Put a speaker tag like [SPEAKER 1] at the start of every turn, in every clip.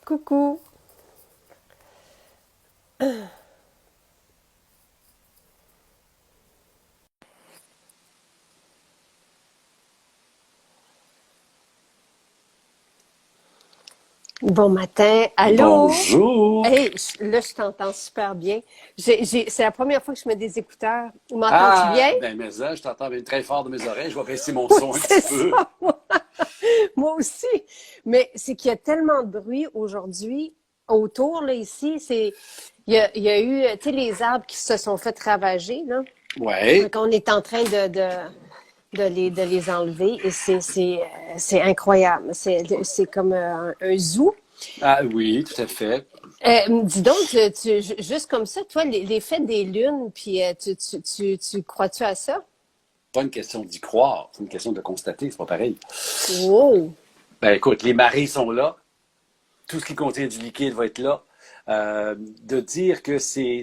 [SPEAKER 1] Coucou. Bon matin. Allô?
[SPEAKER 2] Bonjour.
[SPEAKER 1] Hey, là, je t'entends super bien. C'est la première fois que je mets des écouteurs. M'entends-tu
[SPEAKER 2] Ah,
[SPEAKER 1] bien?
[SPEAKER 2] ben mais ça, je t'entends bien très fort de mes oreilles. Je vais baisser mon
[SPEAKER 1] Oui,
[SPEAKER 2] son un
[SPEAKER 1] c'est
[SPEAKER 2] petit peu.
[SPEAKER 1] ça. Moi aussi. Mais c'est qu'il y a tellement de bruit aujourd'hui autour, là, ici. Il y a eu, tu sais, les arbres qui se sont fait ravager, là.
[SPEAKER 2] Ouais.
[SPEAKER 1] Donc, on est en train de les enlever et c'est incroyable. C'est comme un zoo.
[SPEAKER 2] Ah oui, tout à fait.
[SPEAKER 1] Dis donc, juste comme ça, toi, l'effet des lunes, puis tu crois-tu à ça?
[SPEAKER 2] Pas une question d'y croire, c'est une question de constater, c'est pas pareil.
[SPEAKER 1] Wow!
[SPEAKER 2] Ben écoute, les marées sont là, tout ce qui contient du liquide va être là. De dire que c'est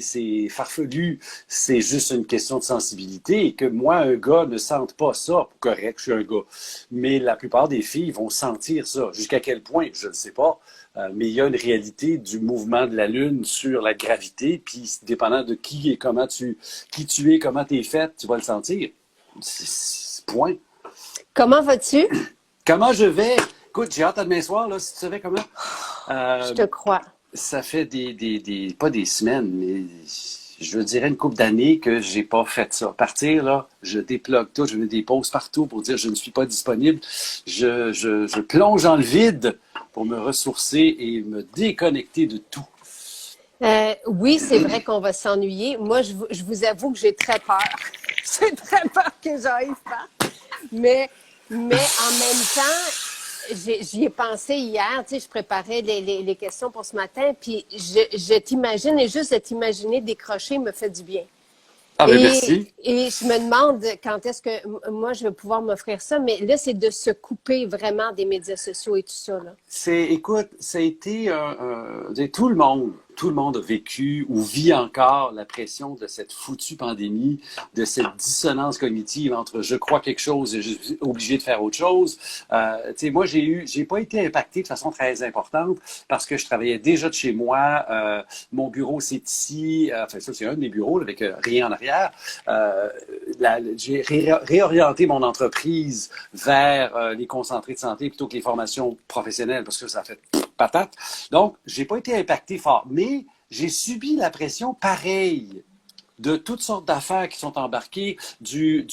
[SPEAKER 2] farfelu, c'est juste une question de sensibilité et que moi, un gars ne sente pas ça. Correct, je suis un gars. Mais la plupart des filles vont sentir ça. Jusqu'à quel point, je ne sais pas. Mais il y a une réalité du mouvement de la Lune sur la gravité, puis dépendant de qui et qui tu es, comment tu es faite, tu vas le sentir. Point.
[SPEAKER 1] Comment vas-tu?
[SPEAKER 2] Comment je vais? Écoute, j'ai hâte à demain soir, là, si tu savais comment.
[SPEAKER 1] Je
[SPEAKER 2] Euh,
[SPEAKER 1] te crois.
[SPEAKER 2] Ça fait pas des semaines, mais je dirais une couple d'années que j'ai pas fait ça. Partir, là, je déplogue tout, je mets des pauses partout pour dire je ne suis pas disponible. Je plonge dans le vide pour me ressourcer et me déconnecter de tout.
[SPEAKER 1] Oui, c'est vrai qu'on va s'ennuyer. Moi, je vous avoue que j'ai très peur. J'ai très peur que j'arrive pas. Mais, mais en même temps, j'y ai pensé hier. Tu sais, je préparais les questions pour ce matin, puis je t'imagine, et juste de t'imaginer décrocher me fait du bien.
[SPEAKER 2] Ah ben
[SPEAKER 1] Et,
[SPEAKER 2] merci.
[SPEAKER 1] et je me demande quand est-ce que moi je vais pouvoir m'offrir ça, mais là, c'est de se couper vraiment des médias sociaux et tout ça, là.
[SPEAKER 2] Écoute, ça a été tout le monde a vécu ou vit encore la pression de cette foutue pandémie, de cette dissonance cognitive entre je crois quelque chose et je suis obligé de faire autre chose. Tu sais, moi, j'ai pas été impacté de façon très importante parce que je travaillais déjà de chez moi. Mon bureau, c'est ici. Enfin, ça, c'est un de mes bureaux là, avec rien en arrière. J'ai réorienté mon entreprise vers les concentrés de santé plutôt que les formations professionnelles parce que ça fait patate. Donc, j'ai pas été impacté fort, mais j'ai subi la pression pareille de toutes sortes d'affaires qui sont embarquées, du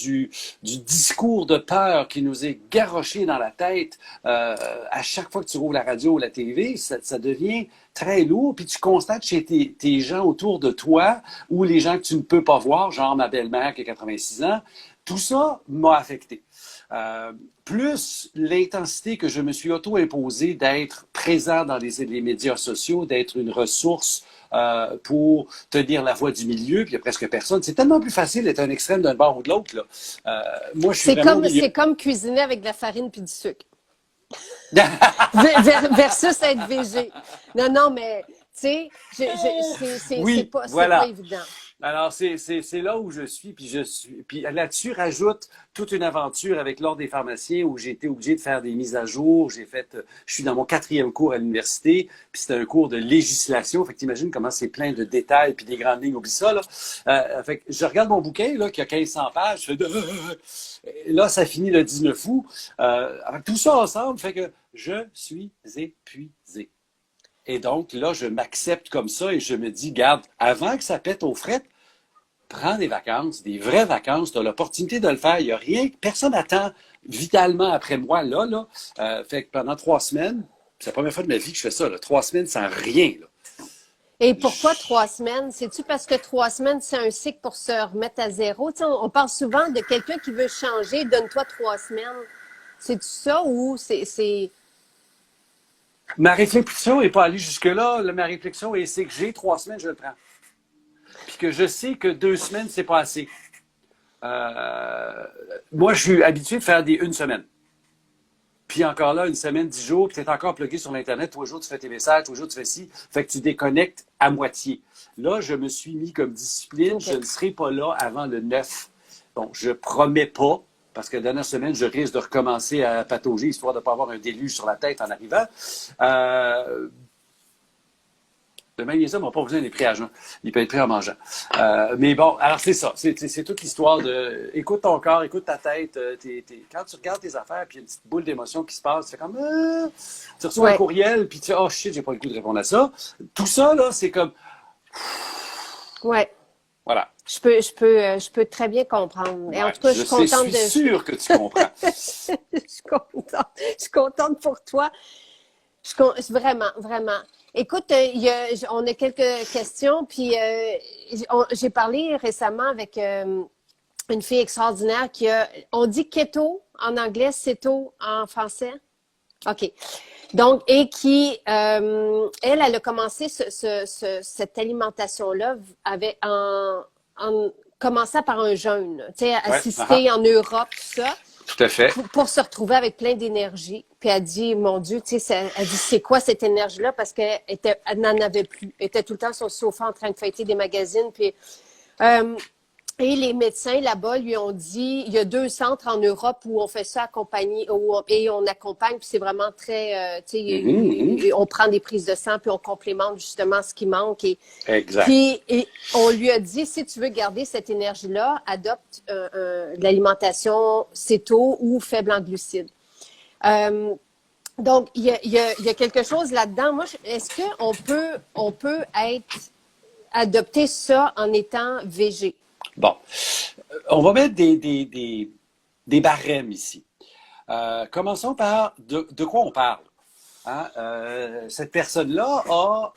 [SPEAKER 2] discours de peur qui nous est garoché dans la tête à chaque fois que tu rouvres la radio ou la TV, ça devient très lourd, puis tu constates chez tes gens autour de toi ou les gens que tu ne peux pas voir, genre ma belle-mère qui a 86 ans, tout ça m'a affecté. Euh, Plus l'intensité que je me suis auto-imposée d'être présent dans les médias sociaux, d'être une ressource pour tenir la voie du milieu, puis il n'y a presque personne. C'est tellement plus facile d'être un extrême d'un bord ou de l'autre. Là. Moi, je suis
[SPEAKER 1] C'est
[SPEAKER 2] vraiment au
[SPEAKER 1] comme,
[SPEAKER 2] milieu.
[SPEAKER 1] c'est comme cuisiner avec de la farine puis du sucre. Versus être végé. Non, non, mais tu sais,
[SPEAKER 2] Oui,
[SPEAKER 1] c'est pas
[SPEAKER 2] voilà.
[SPEAKER 1] évident.
[SPEAKER 2] Alors, c'est là où je suis, puis là-dessus rajoute toute une aventure avec l'Ordre des pharmaciens où j'ai été obligé de faire des mises à jour. Je suis dans mon quatrième cours à l'université, puis c'était un cours de législation. Fait que t'imagines comment c'est plein de détails puis des grandes lignes, oublie ça, là. Fait que je regarde mon bouquin, là, qui a 1500 pages, je fais de... Là, ça finit le 19 août. Avec tout ça ensemble, fait que je suis épuisé. Et donc, là, je m'accepte comme ça et je me dis, garde, avant que ça pète aux frettes, prends des vacances, des vraies vacances, tu as l'opportunité de le faire. Il n'y a rien, personne n'attend vitalement après moi, là. Fait que pendant 3 semaines, c'est la première fois de ma vie que je fais ça, là, 3 semaines sans rien, là.
[SPEAKER 1] Et pourquoi
[SPEAKER 2] Je-
[SPEAKER 1] 3 semaines? C'est-tu parce que 3 semaines, c'est un cycle pour se remettre à zéro? Tu sais, on parle souvent de quelqu'un qui veut changer, donne-toi 3 semaines. C'est-tu ça ou c'est...
[SPEAKER 2] Ma réflexion n'est pas allée jusque-là. Ma réflexion, c'est que j'ai 3 semaines, je le prends. Puis que je sais que 2 semaines, c'est pas assez. Euh, Moi, je suis habitué de faire des une semaine. Puis encore là, une semaine, 10 jours, puis tu es encore plugué sur l'Internet. 3 jours, tu fais tes messages, 3 jours, tu fais ci. Fait que tu déconnectes à moitié. Là, je me suis mis comme discipline, je
[SPEAKER 1] OK.
[SPEAKER 2] ne serai pas là avant le 9. Bon, je promets pas, parce que la dernière semaine, je risque de recommencer à patauger, histoire de ne pas avoir un déluge sur la tête en arrivant. Euh, Le magnésium n'a pas besoin d'être pris à jeun. Il peut être pris en mangeant. Mais bon, alors c'est ça. C'est toute l'histoire de écoute ton corps, écoute ta tête. Quand tu regardes tes affaires, puis il y a une petite boule d'émotion qui se passe, tu fais comme tu reçois un courriel, puis tu fais oh shit, j'ai pas le coup de répondre à ça. Tout ça, là, c'est comme
[SPEAKER 1] Ouais.
[SPEAKER 2] voilà.
[SPEAKER 1] Je peux très bien comprendre. Et en tout cas, je suis contente
[SPEAKER 2] Je suis sûr que tu comprends.
[SPEAKER 1] Je suis contente pour toi. Vraiment, vraiment. Écoute, on a quelques questions, puis j'ai parlé récemment avec une fille extraordinaire on dit keto en anglais, ceto en français. OK. Donc, et qui, elle a commencé cette alimentation-là en commençant par un jeûne, tu sais, assister en Europe, tout ça.
[SPEAKER 2] Tout à fait.
[SPEAKER 1] Pour se retrouver avec plein d'énergie. Puis elle dit, mon Dieu, tu sais, elle dit, c'est quoi cette énergie-là? Parce qu'elle n'en avait plus. Elle était tout le temps sur le sofa en train de feuilleter des magazines. Puis, et les médecins là-bas lui ont dit, il y a 2 centres en Europe où on fait ça accompagné, et on accompagne, puis c'est vraiment très, tu sais, on prend des prises de sang, puis on complémente justement ce qui manque.
[SPEAKER 2] Exact.
[SPEAKER 1] Puis et on lui a dit, si tu veux garder cette énergie-là, adopte de l'alimentation céto ou faible en glucides. Donc, il y a quelque chose là-dedans. Moi, est-ce qu'on peut adopter ça en étant végé?
[SPEAKER 2] Bon, on va mettre des barèmes ici. Commençons par de quoi on parle. Hein? Cette personne-là a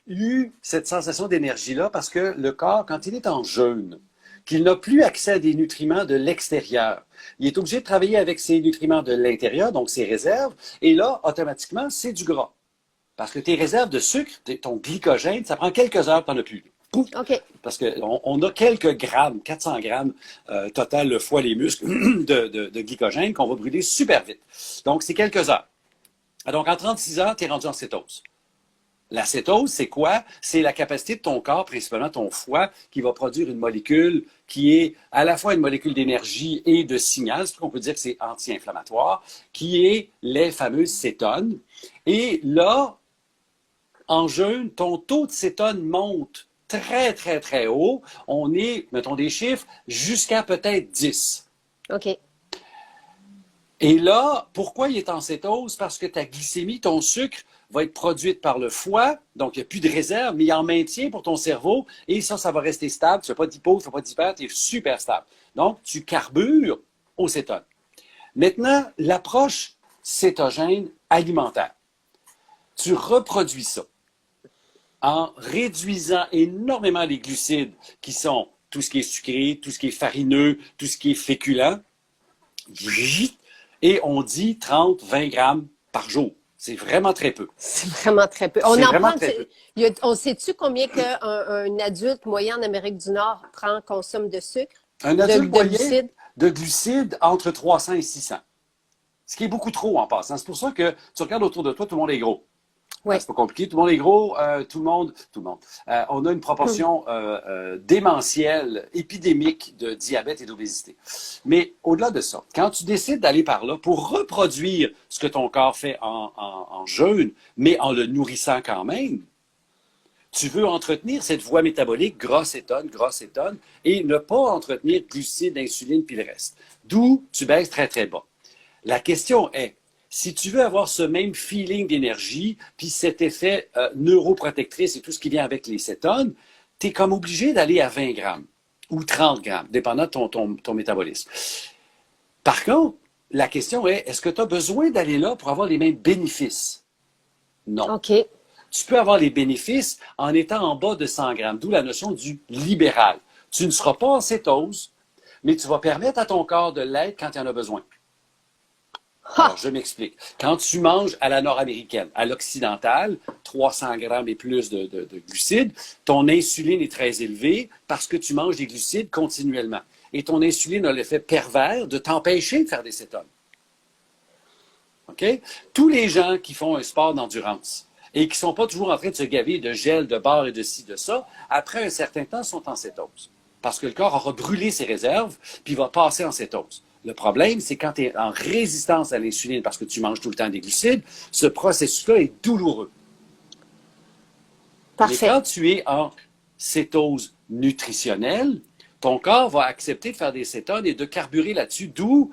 [SPEAKER 2] eu cette sensation d'énergie-là parce que le corps, quand il est en jeûne, qu'il n'a plus accès à des nutriments de l'extérieur, il est obligé de travailler avec ses nutriments de l'intérieur, donc ses réserves, et là, automatiquement, c'est du gras. Parce que tes réserves de sucre, ton glycogène, ça prend quelques heures, tu n'en as plus.
[SPEAKER 1] OK.
[SPEAKER 2] Parce qu'on a quelques grammes, 400 grammes total, le foie, les muscles, de glycogène qu'on va brûler super vite. Donc, c'est quelques heures. Donc, en 36 heures, tu es rendu en cétose. La cétose, c'est quoi? C'est la capacité de ton corps, principalement ton foie, qui va produire une molécule qui est à la fois une molécule d'énergie et de signal, ce qu'on peut dire que c'est anti-inflammatoire, qui est les fameuses cétones. Et là, en jeûne, ton taux de cétone monte très, très, très haut. On est, mettons des chiffres, jusqu'à peut-être 10.
[SPEAKER 1] OK.
[SPEAKER 2] Et là, pourquoi il est en cétose? Parce que ta glycémie, ton sucre, va être produite par le foie, donc il n'y a plus de réserve, mais il en maintient pour ton cerveau, et ça va rester stable. Tu ne fais pas d'hypo, tu ne fais pas d'hyper, tu es super stable. Donc, tu carbures au cétone. Maintenant, l'approche cétogène alimentaire. Tu reproduis ça en réduisant énormément les glucides, qui sont tout ce qui est sucré, tout ce qui est farineux, tout ce qui est féculent, et on dit 30, 20 grammes par jour. C'est vraiment très peu.
[SPEAKER 1] C'est vraiment très peu. On sait-tu combien qu'un adulte moyen en Amérique du Nord consomme de sucre?
[SPEAKER 2] Un adulte moyen de glucides entre 300 et 600. Ce qui est beaucoup trop en passant. C'est pour ça que tu regardes autour de toi, tout le monde est gros.
[SPEAKER 1] Oui.
[SPEAKER 2] C'est pas compliqué. Tout le monde est gros. Tout le monde. On a une proportion démentielle, épidémique de diabète et d'obésité. Mais au-delà de ça, quand tu décides d'aller par là pour reproduire ce que ton corps fait en jeûne, mais en le nourrissant quand même, tu veux entretenir cette voie métabolique gras-cétone, et ne pas entretenir glucides, insuline, puis le reste. D'où tu baisses très, très bas. La question est, si tu veux avoir ce même feeling d'énergie, puis cet effet neuroprotectrice et tout ce qui vient avec les cétones, tu es comme obligé d'aller à 20 grammes ou 30 grammes, dépendant de ton métabolisme. Par contre, la question est, est-ce que tu as besoin d'aller là pour avoir les mêmes bénéfices? Non.
[SPEAKER 1] OK.
[SPEAKER 2] Tu peux avoir les bénéfices en étant en bas de 100 grammes, d'où la notion du libéral. Tu ne seras pas en cétose, mais tu vas permettre à ton corps de l'être quand il en a besoin. Alors, je m'explique. Quand tu manges à la nord-américaine, à l'occidentale, 300 grammes et plus de glucides, ton insuline est très élevée parce que tu manges des glucides continuellement. Et ton insuline a l'effet pervers de t'empêcher de faire des cétones. OK? Tous les gens qui font un sport d'endurance et qui ne sont pas toujours en train de se gaver de gel, de barre et de ci, de ça, après un certain temps, sont en cétose. Parce que le corps aura brûlé ses réserves, puis va passer en cétose. Le problème, c'est quand tu es en résistance à l'insuline parce que tu manges tout le temps des glucides, ce processus-là est douloureux. Mais
[SPEAKER 1] Parfait.
[SPEAKER 2] quand tu es en cétose nutritionnelle, ton corps va accepter de faire des cétones et de carburer là-dessus, d'où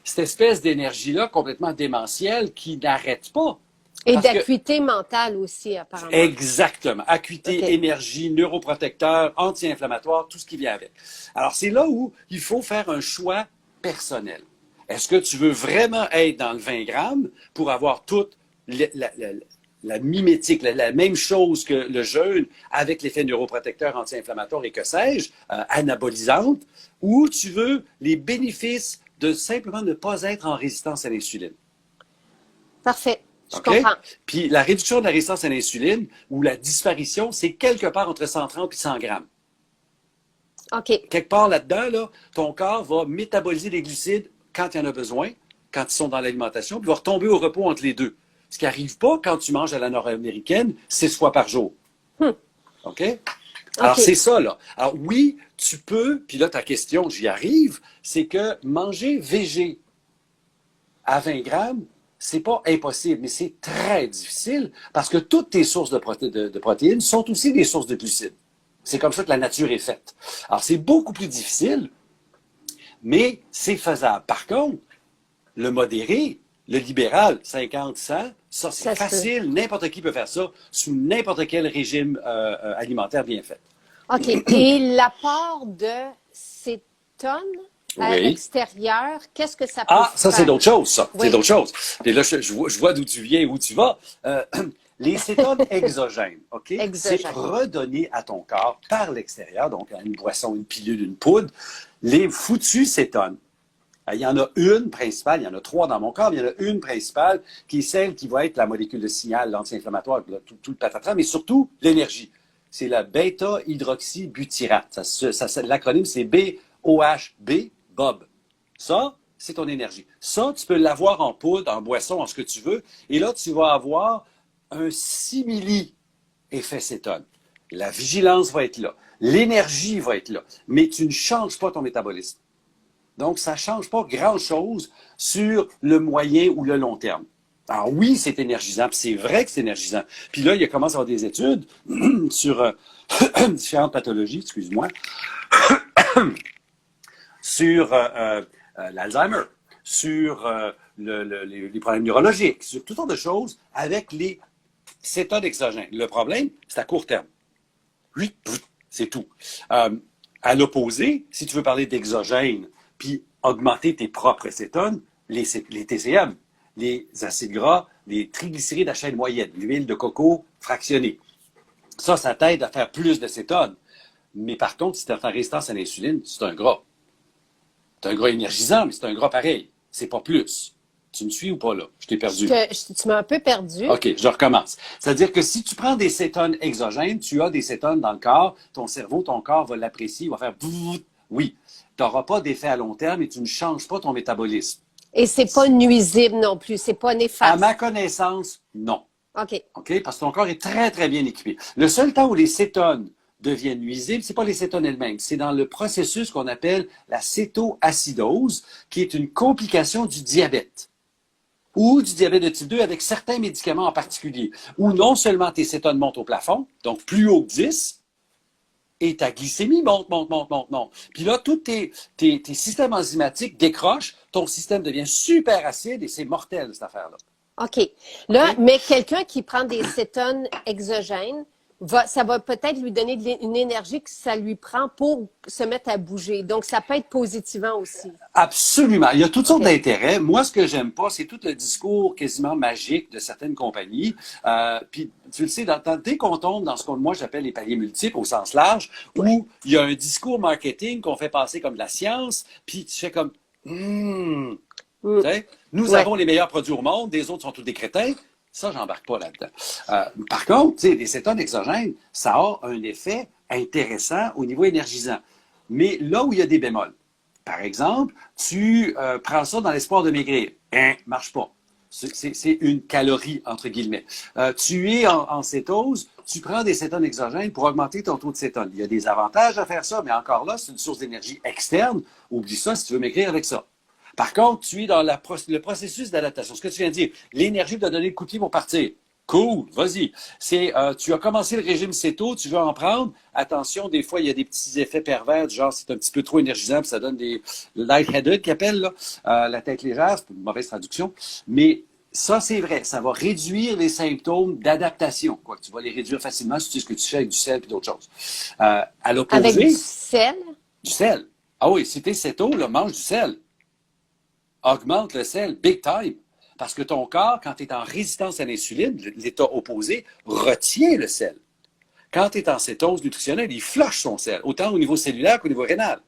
[SPEAKER 2] cette espèce d'énergie-là complètement démentielle qui n'arrête pas.
[SPEAKER 1] Et
[SPEAKER 2] Parce que,
[SPEAKER 1] d'acuité mentale aussi, apparemment.
[SPEAKER 2] exactement, acuité,
[SPEAKER 1] OK.
[SPEAKER 2] énergie, neuroprotecteur, anti-inflammatoire, tout ce qui vient avec. Alors, c'est là où il faut faire un choix personnel. Est-ce que tu veux vraiment être dans le 20 grammes pour avoir toute la mimétique, la même chose que le jeûne avec l'effet neuroprotecteur, anti-inflammatoire et que sais-je, anabolisante, ou tu veux les bénéfices de simplement ne pas être en résistance à l'insuline?
[SPEAKER 1] Parfait. Je
[SPEAKER 2] OK?
[SPEAKER 1] comprends.
[SPEAKER 2] Puis la réduction de la résistance à l'insuline ou la disparition, c'est quelque part entre 130 et 100 grammes.
[SPEAKER 1] OK.
[SPEAKER 2] Quelque part là-dedans, là, ton corps va métaboliser les glucides quand il y en a besoin, quand ils sont dans l'alimentation, puis va retomber au repos entre les deux. Ce qui n'arrive pas quand tu manges à la nord-américaine 6 fois par jour. OK? Alors,
[SPEAKER 1] OK.
[SPEAKER 2] c'est ça, là. Alors, oui, tu peux, puis là, ta question, j'y arrive, c'est que manger végé à 20 grammes, c'est pas impossible, mais c'est très difficile parce que toutes tes sources de protéines sont aussi des sources de glucides. C'est comme ça que la nature est faite. Alors, c'est beaucoup plus difficile, mais c'est faisable. Par contre, le modéré, le libéral, 50-100, ça, c'est
[SPEAKER 1] Ça se peut.
[SPEAKER 2] facile. N'importe qui peut faire ça sous n'importe quel régime alimentaire bien fait.
[SPEAKER 1] OK. Et l'apport de cétone à
[SPEAKER 2] Oui.
[SPEAKER 1] l'extérieur, qu'est-ce que ça peut
[SPEAKER 2] Ah, ça, c'est
[SPEAKER 1] faire?
[SPEAKER 2] d'autres choses, ça.
[SPEAKER 1] Oui.
[SPEAKER 2] C'est d'autres choses. Et là, je vois d'où tu viens, où tu vas. Les cétones exogènes, OK?
[SPEAKER 1] Exogènes.
[SPEAKER 2] C'est redonner à ton corps par l'extérieur, donc une boisson, une pilule, une poudre, les foutus cétones. Il y en a une principale, il y en a 3 dans mon corps, mais il y en a une principale qui est celle qui va être la molécule de signal, l'anti-inflammatoire, tout le patatras, mais surtout l'énergie. C'est la bêta-hydroxybutyrate. L'acronyme, c'est BOHB, Bob. Ça, c'est ton énergie. Ça, tu peux l'avoir en poudre, en boisson, en ce que tu veux. Et là, tu vas avoir un simili-effet cétone. La vigilance va être là. L'énergie va être là. Mais tu ne changes pas ton métabolisme. Donc, ça ne change pas grand-chose sur le moyen ou le long terme. Alors oui, c'est énergisant, puis c'est vrai que c'est énergisant. Puis là, il commence à y avoir des études sur différentes pathologies, excuse-moi, sur l'Alzheimer, sur les problèmes neurologiques, sur toutes sortes de choses avec les cétones exogènes. Le problème, c'est à court terme. Oui, c'est tout. À l'opposé, si tu veux parler d'exogène, puis augmenter tes propres cétones, les TCM, les acides gras, les triglycérides à chaîne moyenne, l'huile de coco fractionnée. Ça t'aide à faire plus de cétones. Mais par contre, si tu es en résistance à l'insuline, c'est un gras. C'est un gras énergisant, mais c'est un gras pareil. C'est pas plus. Tu me suis ou pas là? Je t'ai perdu.
[SPEAKER 1] Tu m'as un peu perdu.
[SPEAKER 2] OK, je recommence. C'est-à-dire que si tu prends des cétones exogènes, tu as des cétones dans le corps, ton cerveau, ton corps va l'apprécier, il va faire oui. Tu n'auras pas d'effet à long terme et tu ne changes pas ton métabolisme.
[SPEAKER 1] Et c'est pas nuisible non plus, c'est pas
[SPEAKER 2] À
[SPEAKER 1] néfaste.
[SPEAKER 2] ma connaissance, non.
[SPEAKER 1] OK.
[SPEAKER 2] OK? Parce que ton corps est très, très bien équipé. Le seul temps où les cétones deviennent nuisibles, c'est pas les cétones elles-mêmes. C'est dans le processus qu'on appelle la cétoacidose, qui est une complication du diabète ou du diabète de type 2 avec certains médicaments en particulier, où non seulement tes cétones montent au plafond, donc plus haut que 10, et ta glycémie monte. Puis là, tous tes systèmes enzymatiques décrochent, ton système devient super acide et c'est mortel, cette affaire-là.
[SPEAKER 1] OK. Là, mais quelqu'un qui prend des cétones exogènes, ça va peut-être lui donner une énergie que ça lui prend pour se mettre à bouger. Donc, ça peut être positivant aussi.
[SPEAKER 2] Absolument. Il y a toutes sortes d'intérêts. Moi, ce que j'aime pas, c'est tout le discours quasiment magique de certaines compagnies. Puis, tu le sais, dès qu'on tombe dans ce que moi j'appelle les paliers multiples au sens large, où il y a un discours marketing qu'on fait passer comme de la science, puis tu fais comme nous avons les meilleurs produits au monde, des autres sont tous des crétins. Ça, j'embarque pas là-dedans. Par contre, les cétones exogènes, ça a un effet intéressant au niveau énergisant. Mais là où il y a des bémols, par exemple, tu prends ça dans l'espoir de maigrir. Marche pas. C'est une calorie, entre guillemets. Tu es en cétose, tu prends des cétones exogènes pour augmenter ton taux de cétone. Il y a des avantages à faire ça, mais encore là, c'est une source d'énergie externe. Oublie ça si tu veux maigrir avec ça. Par contre, tu es dans le processus d'adaptation. Ce que tu viens de dire, l'énergie doit donner le coup de pied pour partir. Cool, vas-y. Tu as commencé le régime céto, tu veux en prendre. Attention, des fois, il y a des petits effets pervers, du genre c'est un petit peu trop énergisant, puis ça donne des lightheaded qu'ils appellent, là, la tête légère, c'est une mauvaise traduction. Mais ça, c'est vrai, ça va réduire les symptômes d'adaptation. Quoi, tu vas les réduire facilement si tu sais ce que tu fais avec du sel et d'autres choses. À
[SPEAKER 1] Avec du
[SPEAKER 2] l'opposé,
[SPEAKER 1] sel?
[SPEAKER 2] du sel. Ah oui, si t'es céto, là, mange du sel. Augmente le sel, big time. Parce que ton corps, quand tu es en résistance à l'insuline, l'état opposé, retient le sel. Quand tu es en cétose nutritionnelle, il flush son sel, autant au niveau cellulaire qu'au niveau rénal.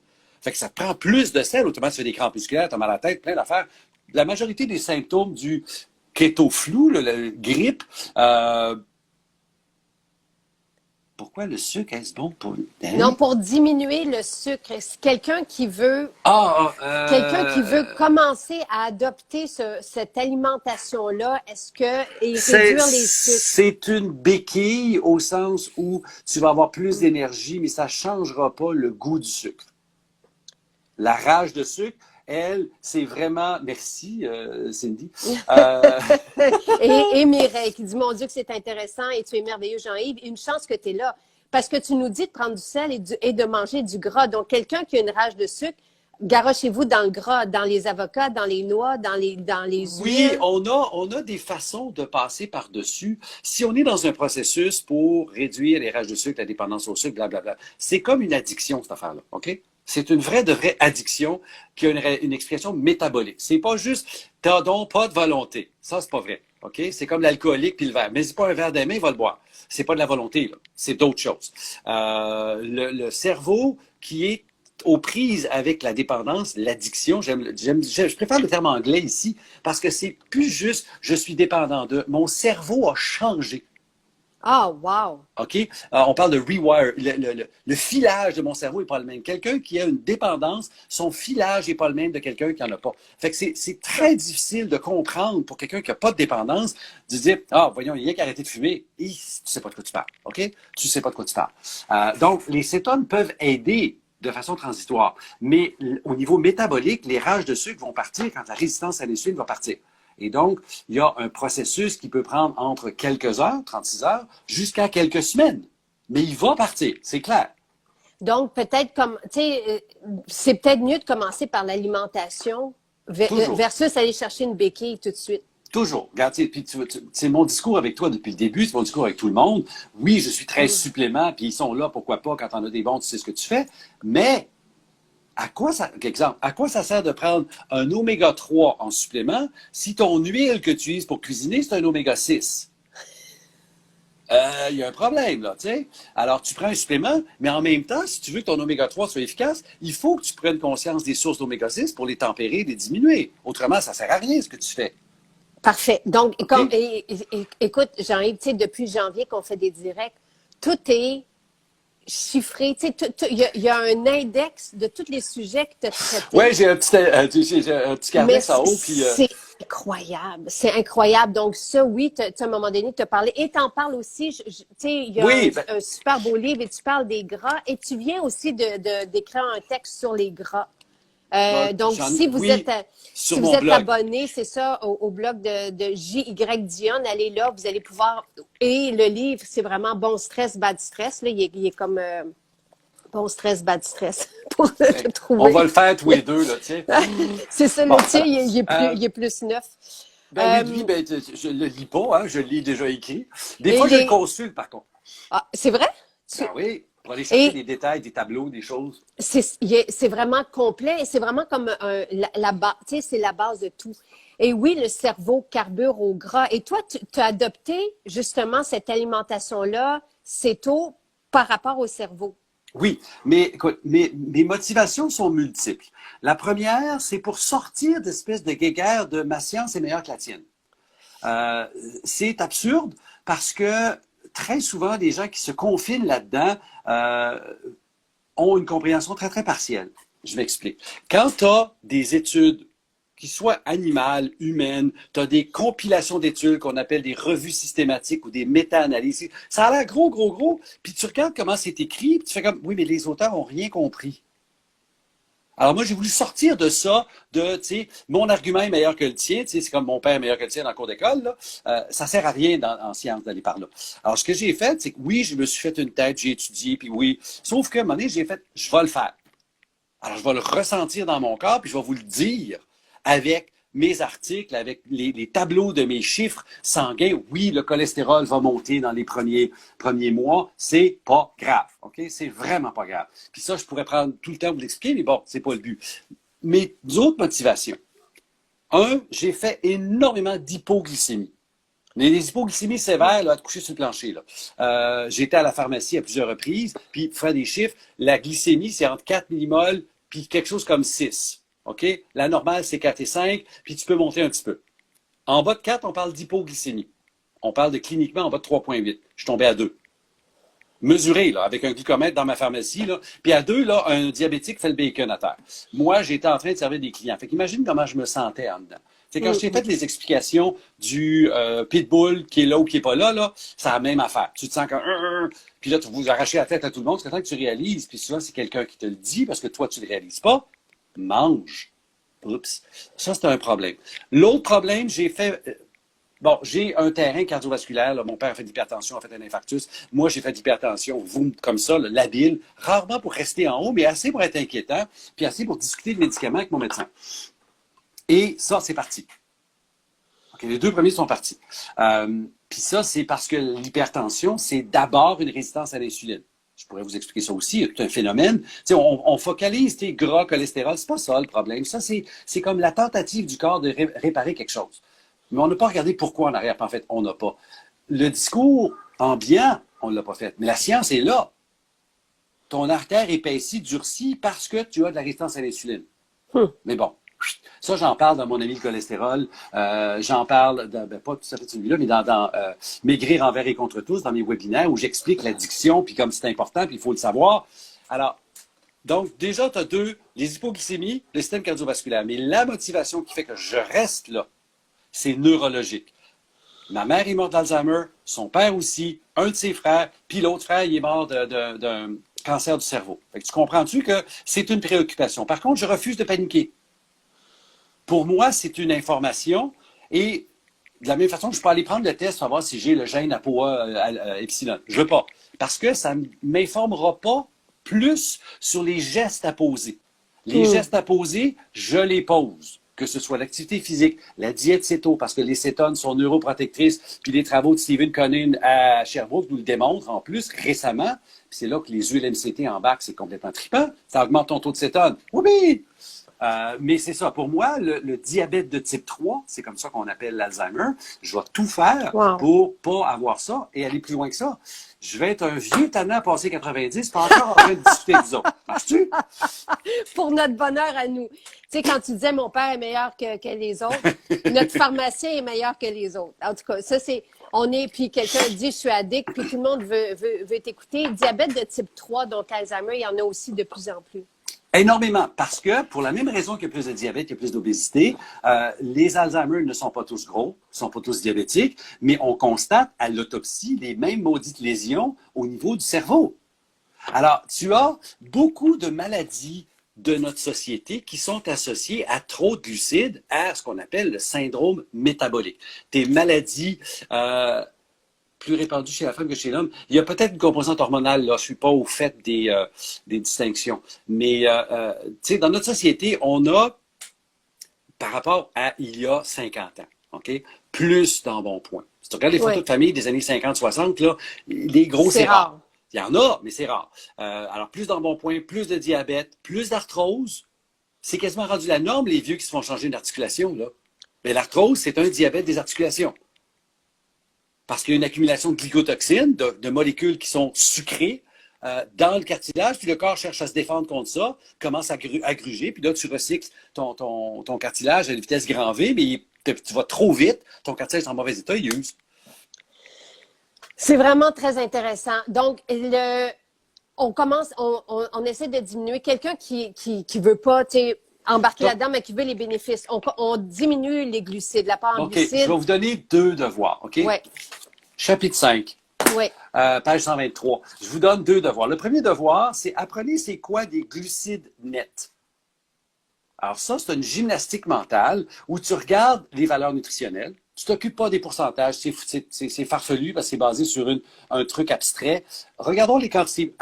[SPEAKER 2] Fait que ça te prend plus de sel, autrement tu fais des crampes musculaires, tu as mal à la tête, plein d'affaires. La majorité des symptômes du keto-flu, la grippe, pourquoi le sucre est-ce bon pour... Hein?
[SPEAKER 1] Non, pour diminuer le sucre. C'est
[SPEAKER 2] Ah,
[SPEAKER 1] quelqu'un qui veut commencer à adopter cette alimentation-là, et réduire les sucres.
[SPEAKER 2] c'est une béquille au sens où tu vas avoir plus d'énergie, mais ça ne changera pas le goût du sucre. La rage de sucre, elle, c'est vraiment... Merci, Cindy.
[SPEAKER 1] Et Mireille qui dit, mon Dieu, que c'est intéressant et tu es merveilleux, Jean-Yves. Une chance que tu es là. Parce que tu nous dis de prendre du sel et de manger du gras. Donc, quelqu'un qui a une rage de sucre, garochez-vous dans le gras, dans les avocats, dans les noix, dans les
[SPEAKER 2] Oui,
[SPEAKER 1] huiles.
[SPEAKER 2] on a des façons de passer par-dessus. Si on est dans un processus pour réduire les rages de sucre, la dépendance au sucre, blablabla, c'est comme une addiction, cette affaire-là, OK? C'est une vraie de vraie addiction qui a une expression métabolique. C'est pas juste t'as donc pas de volonté. Ça, c'est pas vrai. OK? C'est comme l'alcoolique puis le verre. Mais c'est pas un verre d'aimé, il va le boire. C'est pas de la volonté, là. C'est d'autres choses. Le cerveau qui est aux prises avec la dépendance, l'addiction, je préfère le terme anglais ici parce que c'est plus juste je suis dépendant de. Mon cerveau a changé.
[SPEAKER 1] Ah, wow!
[SPEAKER 2] OK? On parle de rewire. Le filage de mon cerveau n'est pas le même. Quelqu'un qui a une dépendance, son filage n'est pas le même de quelqu'un qui n'en a pas. Fait que c'est très difficile de comprendre pour quelqu'un qui n'a pas de dépendance, de dire, ah, voyons, il y a qu'à arrêter de fumer. Et tu ne sais pas de quoi tu parles. OK? Tu ne sais pas de quoi tu parles. Donc, les cétones peuvent aider de façon transitoire. Mais au niveau métabolique, les rages de sucre vont partir quand la résistance à l'insuline va partir. Et donc, il y a un processus qui peut prendre entre quelques heures, 36 heures, jusqu'à quelques semaines. Mais il va partir, c'est clair.
[SPEAKER 1] Donc, peut-être comme, tu sais, c'est peut-être mieux de commencer par l'alimentation
[SPEAKER 2] Toujours.
[SPEAKER 1] versus aller chercher une béquille tout de suite.
[SPEAKER 2] Toujours. Regarde, puis c'est mon discours avec toi depuis le début, c'est mon discours avec tout le monde. Oui, je suis très supplément, puis ils sont là, pourquoi pas, quand on a des bons, tu sais ce que tu fais. Mais à quoi ça sert de prendre un oméga 3 en supplément si ton huile que tu utilises pour cuisiner, c'est un oméga 6? Il y a un problème, là, tu sais. Alors, tu prends un supplément, mais en même temps, si tu veux que ton oméga 3 soit efficace, il faut que tu prennes conscience des sources d'oméga 6 pour les tempérer, les diminuer. Autrement, ça sert à rien, ce que tu fais.
[SPEAKER 1] Parfait. Donc,
[SPEAKER 2] Okay?
[SPEAKER 1] écoute, Jean-Yves, tu sais, depuis janvier qu'on fait des directs, tout est chiffré. Tu sais, il y a un index de tous les sujets que tu as traités.
[SPEAKER 2] Oui, j'ai un petit carnet
[SPEAKER 1] Mais
[SPEAKER 2] en haut. Puis,
[SPEAKER 1] c'est incroyable. C'est incroyable. Donc, ça, oui, à un moment donné, tu as parlé. Et tu en parles aussi. Tu sais, il y a
[SPEAKER 2] oui,
[SPEAKER 1] un super beau livre et tu parles des gras. Et tu viens aussi d'écrire un texte sur les gras. Donc, si vous êtes abonné, c'est ça, au blog de J.Y. Dion, allez là, vous allez pouvoir... Et le livre, c'est vraiment Bon stress, bad stress. Là, il est comme Bon stress, bad stress pour le trouver.
[SPEAKER 2] On va le faire tous les deux, là, tu sais.
[SPEAKER 1] C'est ça, le tien, il est plus neuf.
[SPEAKER 2] Oui, je le lis pas, hein, je le lis déjà écrit. Des fois, je le consulte, par contre.
[SPEAKER 1] Ah, c'est vrai?
[SPEAKER 2] Oui, pour aller chercher des détails, des tableaux, des choses.
[SPEAKER 1] C'est vraiment complet et c'est vraiment comme la base, tu sais, c'est la base de tout. Et oui, le cerveau carbure au gras. Et toi, tu as adopté justement cette alimentation-là, céto, par rapport au cerveau.
[SPEAKER 2] Oui, mais écoute, mes motivations sont multiples. La première, c'est pour sortir d'espèce de guéguerre de ma science est meilleure que la tienne. C'est absurde parce que très souvent, les gens qui se confinent là-dedans ont une compréhension très, très partielle. Je m'explique. Quand tu as des études qui soient animales, humaines, tu as des compilations d'études qu'on appelle des revues systématiques ou des méta-analyses. Ça a l'air gros, gros, gros. Puis tu regardes comment c'est écrit, puis tu fais comme, oui, mais les auteurs n'ont rien compris. Alors moi, j'ai voulu sortir de ça, tu sais, mon argument est meilleur que le tien, tu sais, c'est comme mon père est meilleur que le tien dans le cours d'école, là. Ça sert à rien en sciences d'aller par là. Alors, ce que j'ai fait, c'est que oui, je me suis fait une tête, j'ai étudié, puis oui, sauf qu'à un moment donné, j'ai fait, je vais le faire. Alors, je vais le ressentir dans mon corps, puis je vais vous le dire avec mes articles, avec les tableaux de mes chiffres sanguins. Oui, le cholestérol va monter dans les premiers mois. C'est pas grave, OK? C'est vraiment pas grave. Puis ça, je pourrais prendre tout le temps pour vous l'expliquer, mais bon, c'est pas le but. Mes autres motivations. Un, j'ai fait énormément d'hypoglycémie. Mais les hypoglycémies sévères, là, à te coucher sur le plancher. Là. J'étais à la pharmacie à plusieurs reprises, puis pour faire des chiffres, la glycémie, c'est entre 4 millimoles puis quelque chose comme 6. OK? La normale, c'est 4 et 5, puis tu peux monter un petit peu. En bas de 4, on parle d'hypoglycémie. On parle de cliniquement en bas de 3,8. Je suis tombé à 2. Mesuré, là, avec un glucomètre dans ma pharmacie, là. Puis à 2, là, un diabétique fait le bacon à terre. Moi, j'étais en train de servir des clients. Fait qu'imagine comment je me sentais en dedans. C'est quand je t'ai fait les explications du pitbull qui est là ou qui est pas là, là, c'est la même affaire. Tu te sens comme puis là, tu vous arracher la tête à tout le monde, c'est quand que tu réalises, puis souvent, c'est quelqu'un qui te le dit parce que toi, tu le réalises pas. Mange. Oups. Ça, c'est un problème. L'autre problème, bon, j'ai un terrain cardiovasculaire. Là. Mon père a fait de l'hypertension, a fait un infarctus. Moi, j'ai fait de l'hypertension, vous, comme ça, là, labile. Rarement pour rester en haut, mais assez pour être inquiétant, puis assez pour discuter de médicaments avec mon médecin. Et ça, c'est parti. Okay, les 2 premiers sont partis. Puis ça, c'est parce que l'hypertension, c'est d'abord une résistance à l'insuline. Je pourrais vous expliquer ça aussi. Il y a tout un phénomène. On focalise gras, cholestérol. C'est pas ça le problème. Ça, c'est comme la tentative du corps de réparer quelque chose. Mais on n'a pas regardé pourquoi en arrière. En fait, on n'a pas. Le discours ambiant, on ne l'a pas fait. Mais la science est là. Ton artère épaissit, durcit parce que tu as de la résistance à l'insuline. Mais bon. Ça, j'en parle dans mon ami le cholestérol. J'en parle, pas tout à fait celui-là, mais dans Maigrir envers et contre tous, dans mes webinaires où j'explique l'addiction, puis comme c'est important, puis il faut le savoir. Alors, donc, déjà, tu as 2, les hypoglycémies, le système cardiovasculaire. Mais la motivation qui fait que je reste là, c'est neurologique. Ma mère est morte d'Alzheimer, son père aussi, un de ses frères, puis l'autre frère, il est mort d'un cancer du cerveau. Fait que tu comprends-tu que c'est une préoccupation. Par contre, je refuse de paniquer. Pour moi, c'est une information et de la même façon que je peux aller prendre le test pour savoir si j'ai le gène ApoA epsilon. Je veux pas. Parce que ça ne m'informera pas plus sur les gestes à poser. Les gestes à poser, je les pose. Que ce soit l'activité physique, la diète céto, parce que les cétones sont neuroprotectrices, puis les travaux de Stephen Connin à Sherbrooke nous le démontrent en plus récemment. Puis c'est là que les huiles MCT embarquent, c'est complètement trippant. Ça augmente ton taux de cétone. Oui! Mais c'est ça. Pour moi, le diabète de type 3, c'est comme ça qu'on appelle l'Alzheimer. Je vais tout faire pour pas avoir ça et aller plus loin que ça. Je vais être un vieux tannant passé 90, pas encore en train de discuter des autres. Marches-tu?
[SPEAKER 1] Pour notre bonheur à nous. Tu sais, quand tu disais mon père est meilleur que les autres, notre pharmacien est meilleur que les autres. En tout cas, ça, c'est. Puis quelqu'un dit je suis addict, puis tout le monde veut t'écouter. Diabète de type 3, donc Alzheimer, il y en a aussi de plus en plus.
[SPEAKER 2] Énormément, parce que pour la même raison qu'il y a plus de diabète, il y a plus d'obésité, les Alzheimer ne sont pas tous gros, ne sont pas tous diabétiques, mais on constate à l'autopsie les mêmes maudites lésions au niveau du cerveau. Alors, tu as beaucoup de maladies de notre société qui sont associées à trop de glucides, à ce qu'on appelle le syndrome métabolique. Des maladies plus répandu chez la femme que chez l'homme. Il y a peut-être une composante hormonale, là. Je suis pas au fait des distinctions. Mais, tu sais, dans notre société, on a, par rapport à il y a 50 ans, OK, plus d'embonpoint. Si tu regardes les photos de famille des années 50-60, là, les gros, c'est rare. Il y en a, mais c'est rare. Alors, plus d'embonpoint, plus de diabète, plus d'arthrose. C'est quasiment rendu la norme, les vieux qui se font changer d'articulation, là. Mais l'arthrose, c'est un diabète des articulations. Parce qu'il y a une accumulation de glycotoxines, de molécules qui sont sucrées dans le cartilage, puis le corps cherche à se défendre contre ça, commence à gruger, puis là, tu recycles ton cartilage à une vitesse grand V, mais tu vas trop vite, ton cartilage est en mauvais état, il use.
[SPEAKER 1] C'est vraiment très intéressant. Donc, on essaie de diminuer. Quelqu'un qui veut pas, tu sais, embarquer là-dedans, mais qui veut les bénéfices. On diminue les glucides, l'apport en glucides.
[SPEAKER 2] Je vais vous donner 2 devoirs, OK?
[SPEAKER 1] Oui.
[SPEAKER 2] Chapitre 5.
[SPEAKER 1] Oui.
[SPEAKER 2] Page 123. Je vous donne 2 devoirs. Le premier devoir, c'est apprenez c'est quoi des glucides nets. Alors ça, c'est une gymnastique mentale où tu regardes les valeurs nutritionnelles. Tu t'occupes pas des pourcentages, c'est farfelu parce que c'est basé sur un truc abstrait. Regardons les quantités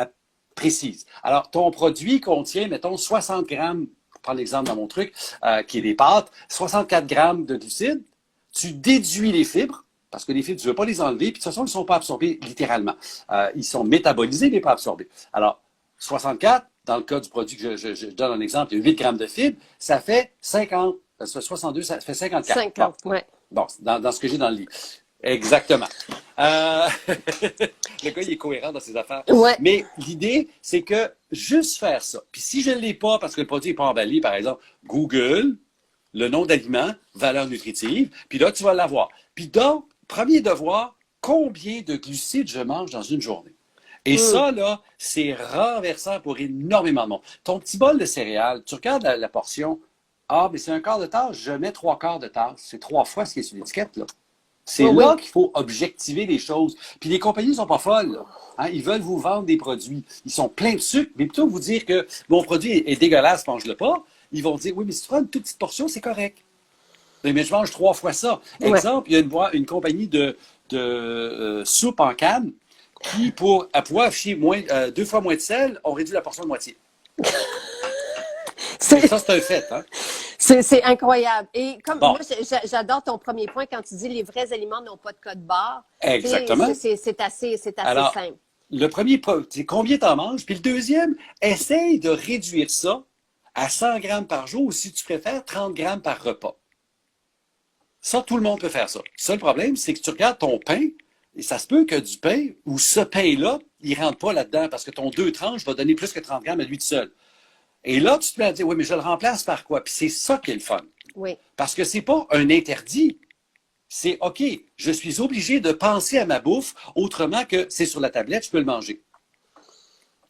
[SPEAKER 2] précises. Alors, ton produit contient, mettons, 60 grammes, pour prendre l'exemple dans mon truc, qui est des pâtes, 64 grammes de glucides. Tu déduis les fibres, parce que les fibres, tu ne veux pas les enlever, puis de toute façon, ils ne sont pas absorbés littéralement. Ils sont métabolisés, mais pas absorbés. Alors, 64, dans le cas du produit que je donne un exemple, il y a 8 grammes de fibres, ça fait 50. Ça fait 62, ça fait 54.
[SPEAKER 1] 50,
[SPEAKER 2] bon,
[SPEAKER 1] oui.
[SPEAKER 2] bon dans ce que j'ai dans le livre. Exactement. Le gars, il est cohérent dans ses affaires.
[SPEAKER 1] Ouais.
[SPEAKER 2] Mais l'idée, c'est que juste faire ça. Puis si je ne l'ai pas parce que le produit n'est pas emballé, par exemple, Google, le nom d'aliment, valeur nutritive, puis là, tu vas l'avoir. Puis donc, premier devoir, combien de glucides je mange dans une journée? Et ça, là, c'est renversant pour énormément de monde. Ton petit bol de céréales, tu regardes la portion, ah, mais c'est un quart de tasse, je mets 3/4 de tasse. C'est 3 fois ce qui est sur l'étiquette, là. C'est là qu'il faut objectiver les choses. Puis les compagnies ne sont pas folles, là. Hein, ils veulent vous vendre des produits. Ils sont pleins de sucre, mais plutôt que vous dire que mon produit est dégueulasse, mange-le pas, ils vont dire, oui, mais si tu prends une toute petite portion, c'est correct. Mais je mange 3 fois ça. Exemple, il y a une compagnie de soupe en canne qui, pour pouvoir afficher 2 fois moins de sel, ont réduit la portion de moitié. Ça, c'est un fait, hein?
[SPEAKER 1] C'est incroyable. Et comme
[SPEAKER 2] bon.
[SPEAKER 1] moi, j'adore ton premier point quand tu dis les vrais aliments n'ont pas de code barre.
[SPEAKER 2] Exactement.
[SPEAKER 1] C'est assez
[SPEAKER 2] Alors,
[SPEAKER 1] simple.
[SPEAKER 2] Le premier, c'est combien tu en manges. Puis le deuxième, essaye de réduire ça à 100 grammes par jour ou si tu préfères 30 grammes par repas. Ça, tout le monde peut faire ça. Le seul problème, c'est que tu regardes ton pain et ça se peut que du pain ou ce pain-là, il ne rentre pas là-dedans parce que ton 2 tranches va donner plus que 30 grammes à lui tout seul. Et là, tu te mets à dire, oui, mais je le remplace par quoi? Puis c'est ça qui est le fun.
[SPEAKER 1] Oui.
[SPEAKER 2] Parce que c'est pas un interdit. C'est, OK, je suis obligé de penser à ma bouffe autrement que c'est sur la tablette, je peux le manger.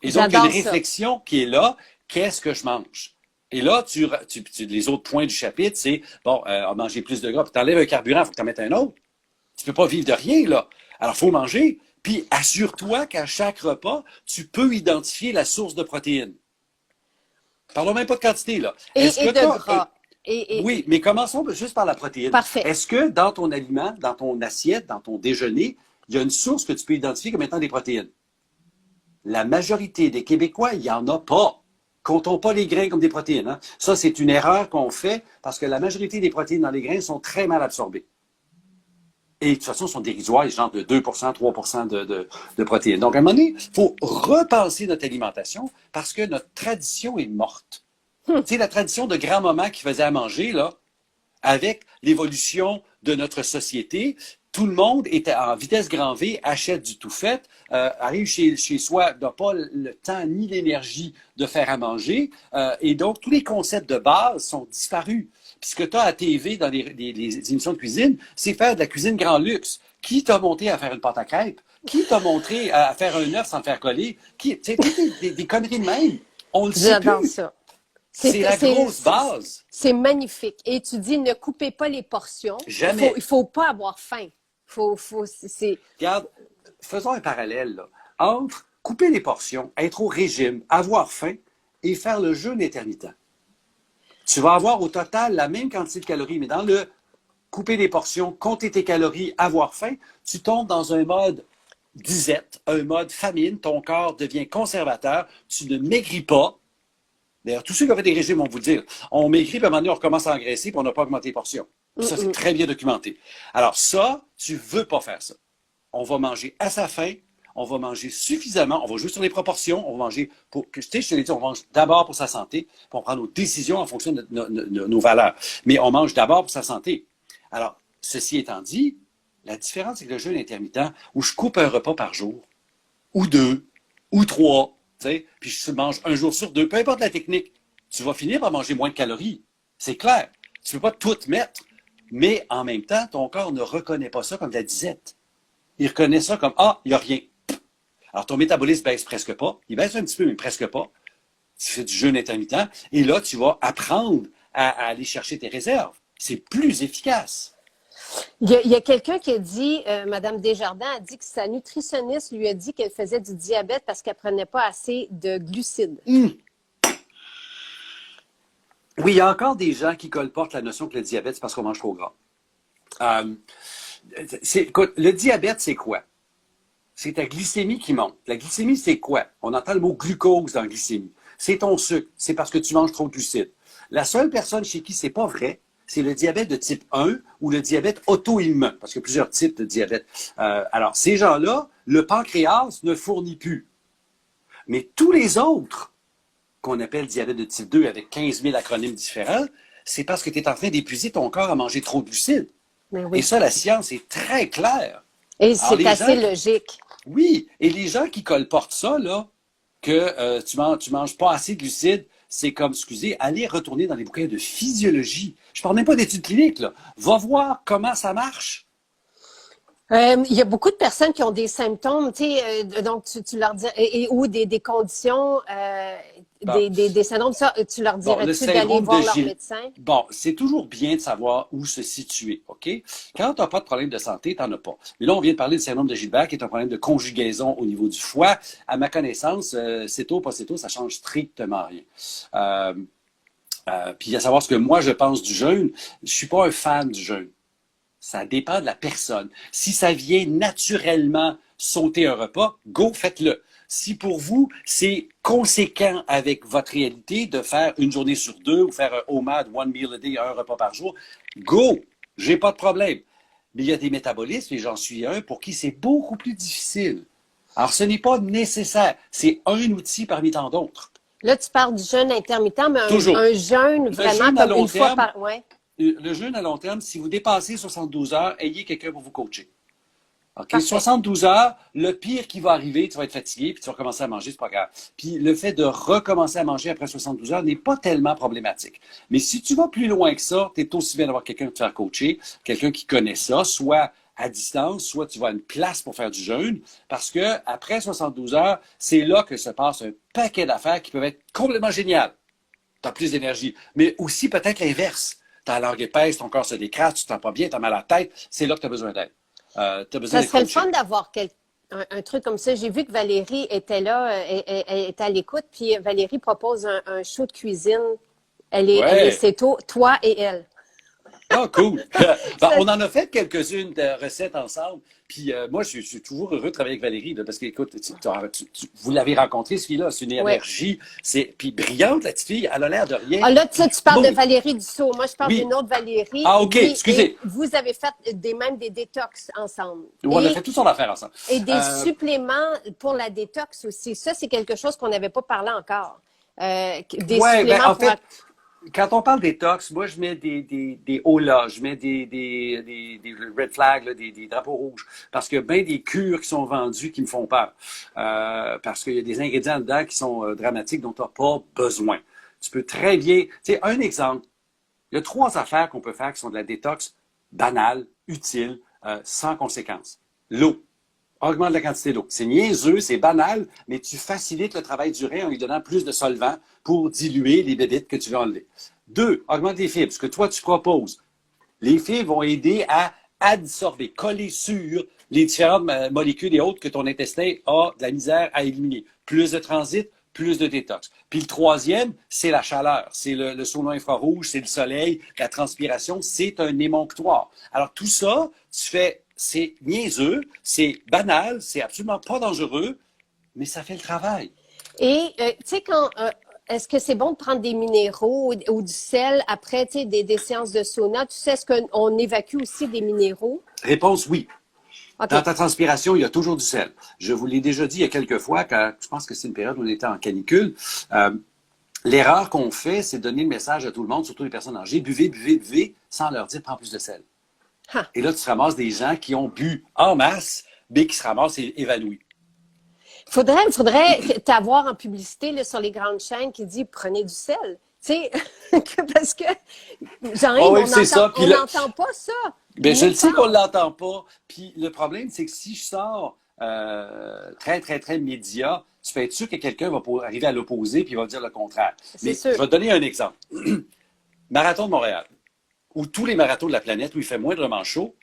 [SPEAKER 2] Et donc, il y a une réflexion qui est là. Qu'est-ce que je mange? Et là, les autres points du chapitre, c'est, bon, manger plus de gras. Puis tu enlèves un carburant, il faut que tu en mettes un autre. Tu peux pas vivre de rien, là. Alors, il faut manger. Puis, assure-toi qu'à chaque repas, tu peux identifier la source de protéines. Parlons même pas de quantité, là.
[SPEAKER 1] Et de gras.
[SPEAKER 2] Oui, mais commençons juste par la protéine.
[SPEAKER 1] Parfait.
[SPEAKER 2] Est-ce que dans ton aliment, dans ton assiette, dans ton déjeuner, il y a une source que tu peux identifier comme étant des protéines? La majorité des Québécois, il n'y en a pas. Comptons pas les grains comme des protéines. Hein? Ça, c'est une erreur qu'on fait parce que la majorité des protéines dans les grains sont très mal absorbées. Et de toute façon, sont dérisoires, genre de 2 3 de protéines. Donc, à un moment donné, il faut repenser notre alimentation parce que notre tradition est morte. Tu sais, la tradition de grand-maman qui faisait à manger, là, avec l'évolution de notre société, tout le monde est en vitesse grand V, achète du tout fait, arrive chez soi, n'a pas le temps ni l'énergie de faire à manger, et donc tous les concepts de base sont disparus. Puis ce que tu as à TV dans les émissions de cuisine, c'est faire de la cuisine grand luxe. Qui t'a montré à faire une pâte à crêpes? Qui t'a montré à faire un œuf sans le faire coller? Des conneries de même. On le sait
[SPEAKER 1] J'adore
[SPEAKER 2] plus.
[SPEAKER 1] ça.
[SPEAKER 2] C'est la grosse base.
[SPEAKER 1] C'est magnifique. Et tu dis, ne coupez pas les portions.
[SPEAKER 2] Jamais.
[SPEAKER 1] Il faut pas avoir faim.
[SPEAKER 2] Regarde, faisons un parallèle là, entre couper les portions, être au régime, avoir faim et faire le jeûne intermittent. Tu vas avoir au total la même quantité de calories, mais dans le couper les portions, compter tes calories, avoir faim, tu tombes dans un mode disette, un mode famine, ton corps devient conservateur, tu ne maigris pas. D'ailleurs, tous ceux qui ont fait des régimes vont vous le dire. On maigrit, puis à un moment donné, on recommence à engraisser, puis on n'a pas augmenté les portions. Ça, c'est très bien documenté. Alors ça, tu veux pas faire ça. On va manger à sa faim, on va manger suffisamment, on va jouer sur les proportions, on va manger pour, tu sais, je te l'ai dit, on mange d'abord pour sa santé, puis on prend nos décisions en fonction de nos valeurs. Mais on mange d'abord pour sa santé. Alors, ceci étant dit, la différence avec le jeûne intermittent, où je coupe un repas par jour, ou 2, ou 3, tu sais, puis je mange un jour sur 2, peu importe la technique, tu vas finir par manger moins de calories. C'est clair. Tu ne peux pas tout mettre, mais en même temps, ton corps ne reconnaît pas ça comme de la disette. Il reconnaît ça comme, ah, il n'y a rien. Alors, ton métabolisme baisse presque pas. Il baisse un petit peu, mais presque pas. Tu fais du jeûne intermittent. Et là, tu vas apprendre à aller chercher tes réserves. C'est plus efficace.
[SPEAKER 1] Il y a quelqu'un qui a dit, Madame Desjardins a dit que sa nutritionniste lui a dit qu'elle faisait du diabète parce qu'elle prenait pas assez de glucides.
[SPEAKER 2] Oui, il y a encore des gens qui colportent la notion que le diabète, c'est parce qu'on mange trop gras. Euh, écoute, le diabète, c'est quoi? C'est ta glycémie qui monte. La glycémie, c'est quoi? On entend le mot glucose dans glycémie. C'est ton sucre. C'est parce que tu manges trop de glucides. La seule personne chez qui c'est pas vrai, c'est le diabète de type 1 ou le diabète auto-immun, parce qu'il y a plusieurs types de diabète. Alors, ces gens-là, le pancréas ne fournit plus. Mais tous les autres, qu'on appelle diabète de type 2 avec 15 000 acronymes différents, c'est parce que tu es en train d'épuiser ton corps à manger trop de glucides.
[SPEAKER 1] Mais
[SPEAKER 2] Et
[SPEAKER 1] oui.
[SPEAKER 2] ça, la science est très claire.
[SPEAKER 1] Et
[SPEAKER 2] Alors,
[SPEAKER 1] c'est assez logique.
[SPEAKER 2] oui, et les gens qui colportent ça, là, que tu manges pas assez de glucides, c'est comme, excusez, aller retourner dans les bouquins de physiologie. Je parle même pas d'études cliniques, là. Va voir comment ça marche.
[SPEAKER 1] Il y a beaucoup de personnes qui ont des symptômes, tu sais, donc tu leur dis, ou des conditions,
[SPEAKER 2] Bon,
[SPEAKER 1] des syndromes, ça, tu leur
[SPEAKER 2] bon, le
[SPEAKER 1] dirais-tu d'aller
[SPEAKER 2] syndrome de
[SPEAKER 1] voir leur
[SPEAKER 2] Gilles.
[SPEAKER 1] médecin?
[SPEAKER 2] Bon, c'est toujours bien de savoir où se situer, OK? Quand tu n'as pas de problème de santé, tu n'en as pas. Mais là, on vient de parler du syndrome de Gilbert, qui est un problème de conjugaison au niveau du foie. À ma connaissance, céto, pas céto, ça change strictement rien. Euh, puis à savoir ce que moi, je pense du jeûne, je suis pas un fan du jeûne. Ça dépend de la personne. Si ça vient naturellement sauter un repas, go, faites-le. Si pour vous, c'est conséquent avec votre réalité de faire une journée sur deux ou faire un OMAD, one meal a day, un repas par jour, go, j'ai pas de problème. Mais il y a des métabolismes, et j'en suis un, pour qui c'est beaucoup plus difficile. Alors, ce n'est pas nécessaire. C'est un outil parmi tant d'autres.
[SPEAKER 1] Là, tu parles du jeûne intermittent, mais
[SPEAKER 2] Toujours.
[SPEAKER 1] un jeûne
[SPEAKER 2] Le
[SPEAKER 1] vraiment
[SPEAKER 2] jeûne à
[SPEAKER 1] comme
[SPEAKER 2] long
[SPEAKER 1] une fois
[SPEAKER 2] terme,
[SPEAKER 1] par... Ouais.
[SPEAKER 2] le jeûne à long terme, si vous dépassez 72 heures, ayez quelqu'un pour vous coacher. OK?
[SPEAKER 1] Parfait.
[SPEAKER 2] 72 heures, le pire qui va arriver, tu vas être fatigué, puis tu vas commencer à manger, c'est pas grave. Puis le fait de recommencer à manger après 72 heures n'est pas tellement problématique. Mais si tu vas plus loin que ça, tu es aussi bien d'avoir quelqu'un pour te faire coacher, quelqu'un qui connaît ça, soit à distance, soit tu vas à une place pour faire du jeûne, parce que après 72 heures, c'est là que se passe un paquet d'affaires qui peuvent être complètement géniales. Tu as plus d'énergie. Mais aussi peut-être l'inverse. Tu as la langue épaisse, ton corps se décrase, tu ne te sens pas bien, tu as mal à la tête, c'est là que tu as besoin d'aide. Tu as besoin
[SPEAKER 1] Ça
[SPEAKER 2] d'être
[SPEAKER 1] serait le
[SPEAKER 2] coaché.
[SPEAKER 1] fun d'avoir un truc comme ça. J'ai vu que Valérie était là, elle était à l'écoute, puis Valérie propose un show de cuisine.
[SPEAKER 2] Ouais.
[SPEAKER 1] C'est toi et elle.
[SPEAKER 2] Ah, cool. Ben,
[SPEAKER 1] Ça-
[SPEAKER 2] on en a fait quelques-unes de recettes ensemble. Puis moi, je suis toujours heureux de travailler avec Valérie, là, parce que, écoute, vous l'avez rencontrée, cette fille-là, c'est une
[SPEAKER 1] Ouais.
[SPEAKER 2] énergie. Puis brillante, la petite fille, elle a l'air de rien.
[SPEAKER 1] Ah là, tu parles de
[SPEAKER 2] Bon.
[SPEAKER 1] Valérie Dussault. Moi, je parle
[SPEAKER 2] Oui.
[SPEAKER 1] d'une autre Valérie.
[SPEAKER 2] Ah, OK,
[SPEAKER 1] Oui,
[SPEAKER 2] excusez.
[SPEAKER 1] et vous avez fait même des détox ensemble.
[SPEAKER 2] On a fait toutes sortes d'affaires ensemble.
[SPEAKER 1] Et des suppléments pour la détox aussi. Ça, c'est quelque chose qu'on n'avait pas parlé encore. Des
[SPEAKER 2] Ouais,
[SPEAKER 1] suppléments
[SPEAKER 2] ben, en
[SPEAKER 1] pour...
[SPEAKER 2] fait, quand on parle détox, moi, je mets des holas, je mets des red flags, là, des drapeaux rouges. Parce qu'il y a bien des cures qui sont vendues qui me font peur. Parce qu'il y a des ingrédients dedans qui sont dramatiques dont tu n'as pas besoin. Tu peux très bien... Tu sais, un exemple. Il y a 3 affaires qu'on peut faire qui sont de la détox banale, utile, sans conséquence. L'eau. Augmente la quantité d'eau. C'est niaiseux, c'est banal, mais tu facilites le travail du rein en lui donnant plus de solvant pour diluer les bébites que tu veux enlever. 2, augmente les fibres. Ce que toi, tu proposes. Les fibres vont aider à adsorber, coller sur les différentes molécules et autres que ton intestin a de la misère à éliminer. Plus de transit, plus de détox. Puis le troisième, c'est la chaleur. C'est le sauna infrarouge, c'est le soleil, la transpiration, c'est un émonctoire. Alors tout ça, tu fais... C'est niaiseux, c'est banal, c'est absolument pas dangereux, mais ça fait le travail.
[SPEAKER 1] Et, tu sais, est-ce que c'est bon de prendre des minéraux ou du sel après, tu sais, des séances de sauna? Tu sais, est-ce qu'on évacue aussi des minéraux?
[SPEAKER 2] Réponse oui.
[SPEAKER 1] OK.
[SPEAKER 2] Dans ta transpiration, il y a toujours du sel. Je vous l'ai déjà dit il y a quelques fois, quand je pense que c'est une période où on était en canicule. L'erreur qu'on fait, c'est de donner le message à tout le monde, surtout les personnes âgées, buvez, buvez, buvez, sans leur dire prends plus de sel.
[SPEAKER 1] Ah.
[SPEAKER 2] Et là, tu ramasses des gens qui ont bu en masse, mais qui se ramassent évanouis.
[SPEAKER 1] Faudrait t'avoir en publicité là, sur les grandes chaînes qui dit prenez du sel. Tu sais, parce que Jean-Yves,
[SPEAKER 2] Oh oui, c'est ça. Puis
[SPEAKER 1] on n'entend pas ça.
[SPEAKER 2] Ben, je le sais
[SPEAKER 1] Nulle
[SPEAKER 2] qu'on
[SPEAKER 1] part.
[SPEAKER 2] ne l'entend pas. Puis le problème, c'est que si je sors très, très, très média, tu peux être sûr que quelqu'un va arriver à l'opposer puis il va dire le contraire.
[SPEAKER 1] C'est
[SPEAKER 2] Mais
[SPEAKER 1] sûr.
[SPEAKER 2] je vais te donner un exemple. Marathon de Montréal, ou tous les marathons de la planète où il fait moindrement chaud,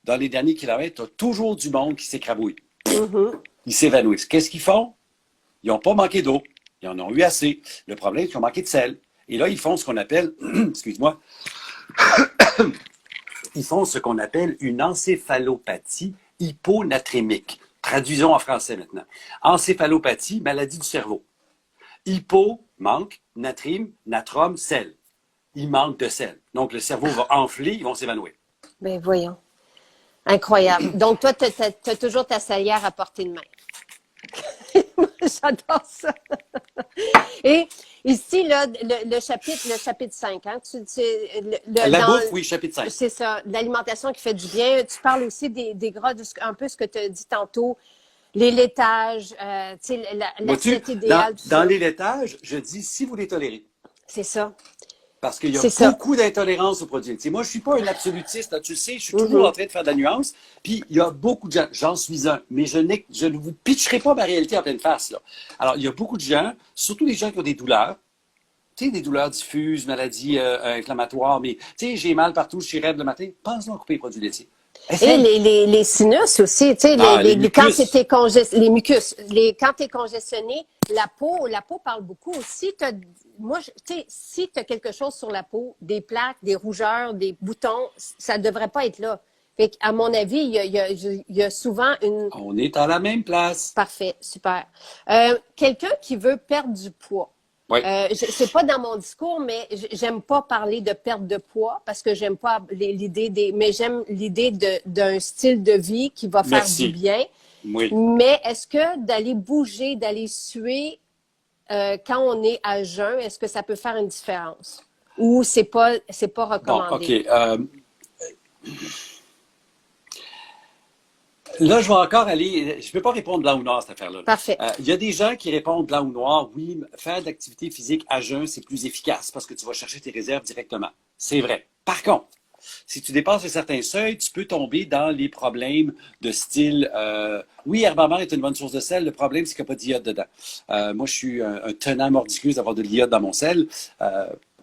[SPEAKER 2] dans les derniers kilomètres, tu as toujours du monde qui s'écrabouille.
[SPEAKER 1] Mhm.
[SPEAKER 2] Ils s'évanouissent. Qu'est-ce qu'ils font? Ils n'ont pas manqué d'eau. Ils en ont eu assez. Le problème, c'est qu'ils ont manqué de sel. Et là, ils font ce qu'on appelle, excuse-moi, ils font ce qu'on appelle une encéphalopathie hyponatrémique. Traduisons en français maintenant. Encéphalopathie, maladie du cerveau. Hypo, manque, natrime, natrum, sel. Il manque de sel. Donc, le cerveau va enfler, ils vont s'évanouir.
[SPEAKER 1] Ben voyons. Incroyable. Donc, toi, tu as toujours ta salière à portée de main. J'adore ça. Et ici, là, le chapitre 5, hein,
[SPEAKER 2] La bouffe, oui, chapitre 5.
[SPEAKER 1] C'est ça, l'alimentation qui fait du bien. Tu parles aussi des gras, un peu ce que tu as dit tantôt, les laitages, tu sais, l'assiette idéale, tout
[SPEAKER 2] dans
[SPEAKER 1] ça.
[SPEAKER 2] les laitages, je dis si vous les tolérez.
[SPEAKER 1] C'est ça.
[SPEAKER 2] Parce qu'il y a
[SPEAKER 1] C'est
[SPEAKER 2] beaucoup d'intolérance aux produits laitiers. Moi, je suis pas un absolutiste, là, tu le sais, je suis toujours en train de faire de la nuance. Puis, il y a beaucoup de gens, j'en suis un, mais je ne vous pitcherai pas ma réalité en pleine face, là. Alors, il y a beaucoup de gens, surtout les gens qui ont des douleurs, tu sais, des douleurs diffuses, maladies inflammatoires, mais, tu sais, j'ai mal partout, je suis raide le matin, pense-donc à couper les produits laitiers.
[SPEAKER 1] Et les sinus aussi, tu sais, quand les mucus, quand tu es congestionné, la peau parle beaucoup aussi. Moi, tu sais, si tu as quelque chose sur la peau, des plaques, des rougeurs, des boutons, ça ne devrait pas être là. Fait qu'à mon avis, il y a souvent une...
[SPEAKER 2] On est à la même place.
[SPEAKER 1] Parfait, super. Quelqu'un qui veut perdre du poids.
[SPEAKER 2] Oui.
[SPEAKER 1] C'est pas dans mon discours, mais j'aime pas parler de perte de poids parce que j'aime pas mais j'aime l'idée d'un style de vie qui va faire du bien.
[SPEAKER 2] Oui.
[SPEAKER 1] Mais est-ce que d'aller bouger, d'aller suer quand on est à jeun, est-ce que ça peut faire une différence? Ou c'est pas recommandé?
[SPEAKER 2] Bon, OK. Là, je vais encore aller. Je ne peux pas répondre blanc ou noir à cette affaire-là.
[SPEAKER 1] Parfait.
[SPEAKER 2] Il y a des gens qui répondent blanc ou noir. Oui, faire de l'activité physique à jeun, c'est plus efficace parce que tu vas chercher tes réserves directement. C'est vrai. Par contre, si tu dépasses un certain seuil, tu peux tomber dans les problèmes de style. Oui, herbamère est une bonne source de sel. Le problème, c'est qu'il n'y a pas d'iode dedans. Moi, je suis un tenant mordicus d'avoir de l'iode dans mon sel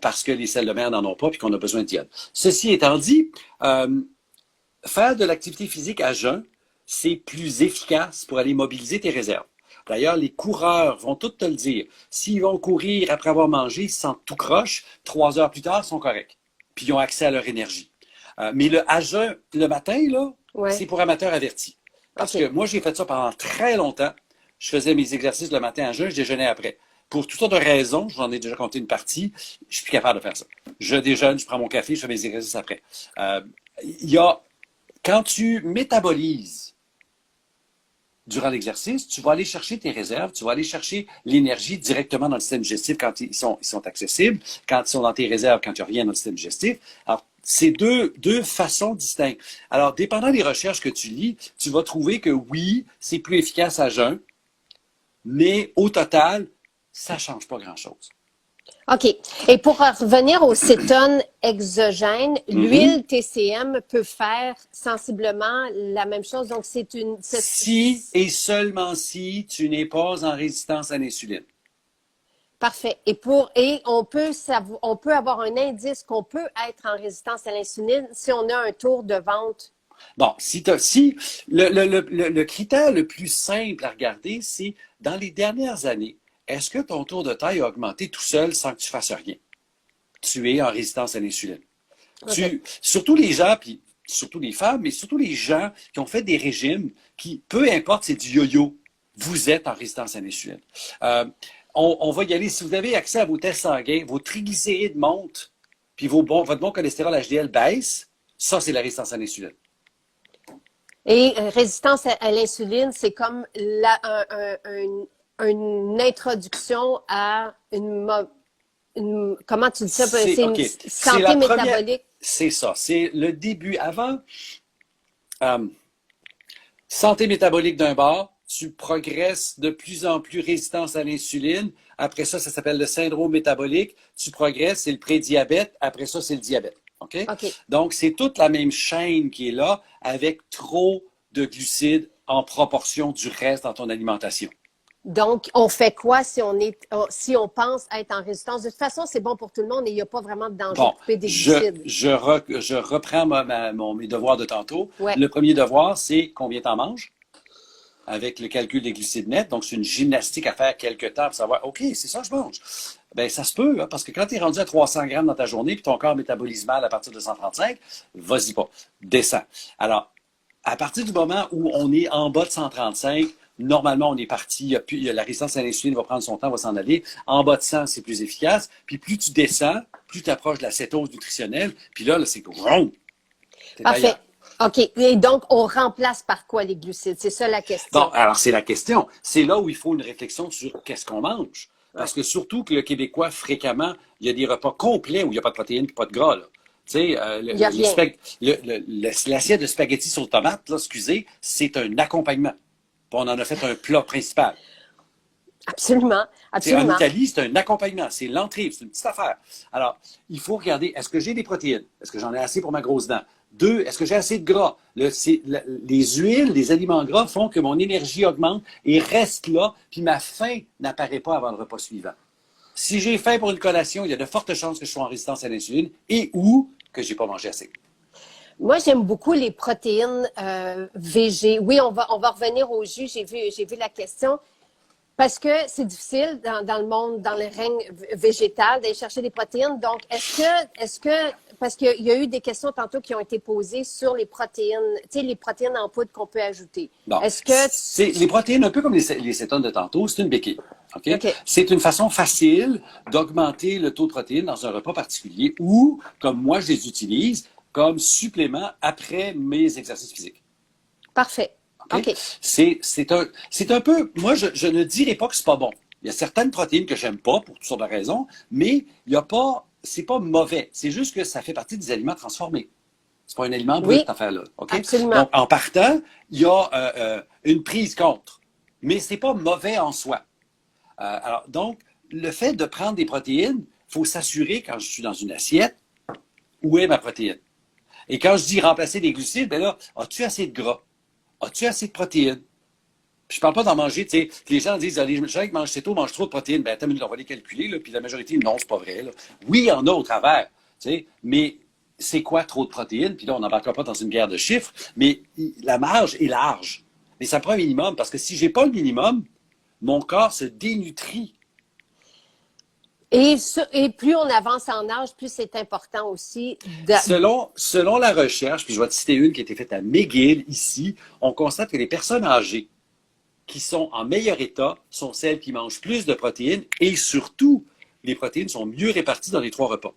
[SPEAKER 2] parce que les sels de mer n'en ont pas et qu'on a besoin d'iode. Ceci étant dit, faire de l'activité physique à jeun, c'est plus efficace pour aller mobiliser tes réserves. D'ailleurs, les coureurs vont tous te le dire. S'ils vont courir après avoir mangé, ils se sentent tout croche, 3 heures plus tard, ils sont corrects. Puis ils ont accès à leur énergie. Mais le à jeun, le matin, là, c'est pour amateurs avertis. Parce que moi, j'ai fait ça pendant très longtemps. Je faisais mes exercices le matin à jeun, je déjeunais après. Pour toutes sortes de raisons, j'en ai déjà compté une partie, je suis plus capable de faire ça. Je déjeune, je prends mon café, je fais mes exercices après. Quand tu métabolises durant l'exercice, tu vas aller chercher tes réserves, tu vas aller chercher l'énergie directement dans le système digestif quand ils sont accessibles, quand ils sont dans tes réserves, quand il n'y a rien dans le système digestif. Alors, c'est deux façons distinctes. Alors, dépendant des recherches que tu lis, tu vas trouver que oui, c'est plus efficace à jeun, mais au total, ça ne change pas grand-chose.
[SPEAKER 1] OK. Et pour revenir au cétone exogène, l'huile TCM peut faire sensiblement la même chose. Donc, c'est une...
[SPEAKER 2] Si et seulement si tu n'es pas en résistance à l'insuline.
[SPEAKER 1] Parfait. Et on peut avoir un indice qu'on peut être en résistance à l'insuline si on a un tour de ventre.
[SPEAKER 2] Bon, le critère le plus simple à regarder, c'est dans les dernières années, est-ce que ton tour de taille a augmenté tout seul sans que tu fasses rien? Tu es en résistance à l'insuline. Okay. Surtout les gens, puis surtout les femmes, mais surtout les gens qui ont fait des régimes qui, peu importe, c'est du yo-yo, vous êtes en résistance à l'insuline. On va y aller. Si vous avez accès à vos tests sanguins, vos triglycérides montent, puis votre bon cholestérol HDL baisse, ça, c'est la résistance à l'insuline.
[SPEAKER 1] Et résistance à l'insuline, c'est comme une introduction à comment tu dis ça? C'est une santé métabolique.
[SPEAKER 2] C'est ça. C'est le début. Avant, santé métabolique d'un bord, tu progresses de plus en plus résistance à l'insuline. Après ça, ça s'appelle le syndrome métabolique. Tu progresses, c'est le prédiabète. Après ça, c'est le diabète. OK? Donc, c'est toute la même chaîne qui est là avec trop de glucides en proportion du reste dans ton alimentation.
[SPEAKER 1] Donc, on fait quoi si on pense être en résistance? De toute façon, c'est bon pour tout le monde et il n'y a pas vraiment de danger de couper des glucides.
[SPEAKER 2] Je reprends mes devoirs de tantôt.
[SPEAKER 1] Ouais.
[SPEAKER 2] Le premier devoir, c'est combien t'en manges? avec le calcul des glucides nets. Donc, c'est une gymnastique à faire quelque temps pour savoir, OK, c'est ça que je mange. Ben, ça se peut, hein, parce que quand tu es rendu à 300 grammes dans ta journée, puis ton corps métabolise mal à partir de 135, vas-y pas, descends. Alors, à partir du moment où on est en bas de 135, normalement, on est parti, la résistance à l'insuline va prendre son temps, va s'en aller. En bas de 100, c'est plus efficace. Puis plus tu descends, plus tu approches de la cétose nutritionnelle. Puis là c'est rond.
[SPEAKER 1] Parfait. OK. Et donc, on remplace par quoi les glucides? C'est ça la question.
[SPEAKER 2] Bon, alors c'est la question. C'est là où il faut une réflexion sur qu'est-ce qu'on mange. Parce que surtout que le Québécois, fréquemment, il y a des repas complets où il n'y a pas de protéines et pas de gras. Là. Tu sais, l'assiette de spaghettis sur tomate, là, excusez, c'est un accompagnement. Puis on en a fait un plat principal.
[SPEAKER 1] Absolument, absolument.
[SPEAKER 2] En Italie, c'est un accompagnement, c'est l'entrée, c'est une petite affaire. Alors, il faut regarder, est-ce que j'ai des protéines? Est-ce que j'en ai assez pour ma grosse dent? 2, est-ce que j'ai assez de gras? Les huiles, les aliments gras font que mon énergie augmente et reste là, puis ma faim n'apparaît pas avant le repas suivant. Si j'ai faim pour une collation, il y a de fortes chances que je sois en résistance à l'insuline et ou que je n'ai pas mangé assez.
[SPEAKER 1] Moi, j'aime beaucoup les protéines végé. Oui, on va revenir au jus. J'ai vu la question. Parce que c'est difficile dans le monde, dans le règne végétal, d'aller chercher des protéines. Donc, parce qu'il y a eu des questions tantôt qui ont été posées sur les protéines, tu sais, les protéines en poudre qu'on peut ajouter.
[SPEAKER 2] Bon.
[SPEAKER 1] Est-ce que...
[SPEAKER 2] C'est les protéines, un peu comme les cétones de tantôt, c'est une béquille. Okay?
[SPEAKER 1] Okay.
[SPEAKER 2] C'est une façon facile d'augmenter le taux de protéines dans un repas particulier ou, comme moi, je les utilise comme supplément après mes exercices physiques.
[SPEAKER 1] Parfait.
[SPEAKER 2] Okay? C'est un peu, moi, je ne dirais pas que c'est pas bon. Il y a certaines protéines que j'aime pas pour toutes sortes de raisons, mais il y a pas, c'est pas mauvais. C'est juste que ça fait partie des aliments transformés. C'est pas un aliment brut, cette affaire-là. Okay?
[SPEAKER 1] Absolument.
[SPEAKER 2] Donc, en partant, il y a une prise contre, mais c'est pas mauvais en soi. Alors, donc, le fait de prendre des protéines, il faut s'assurer quand je suis dans une assiette, où est ma protéine? Et quand je dis remplacer les glucides, ben là, as-tu assez de gras? As-tu assez de protéines? Puis je parle pas d'en manger, tu sais, les gens disent, les gens qui mangent céto mangent trop de protéines. Ben, attends, on va les calculer, là, puis la majorité, non, c'est pas vrai, là. Oui, il y en a au travers, tu sais, mais c'est quoi trop de protéines? Puis là, on n'embarquera pas dans une guerre de chiffres, mais la marge est large. Mais ça prend un minimum, parce que si j'ai pas le minimum, mon corps se dénutrit.
[SPEAKER 1] Et plus on avance en âge, plus c'est important aussi.
[SPEAKER 2] Selon la recherche, puis je vais te citer une qui a été faite à McGill ici, on constate que les personnes âgées qui sont en meilleur état sont celles qui mangent plus de protéines et surtout, les protéines sont mieux réparties dans les 3 repas.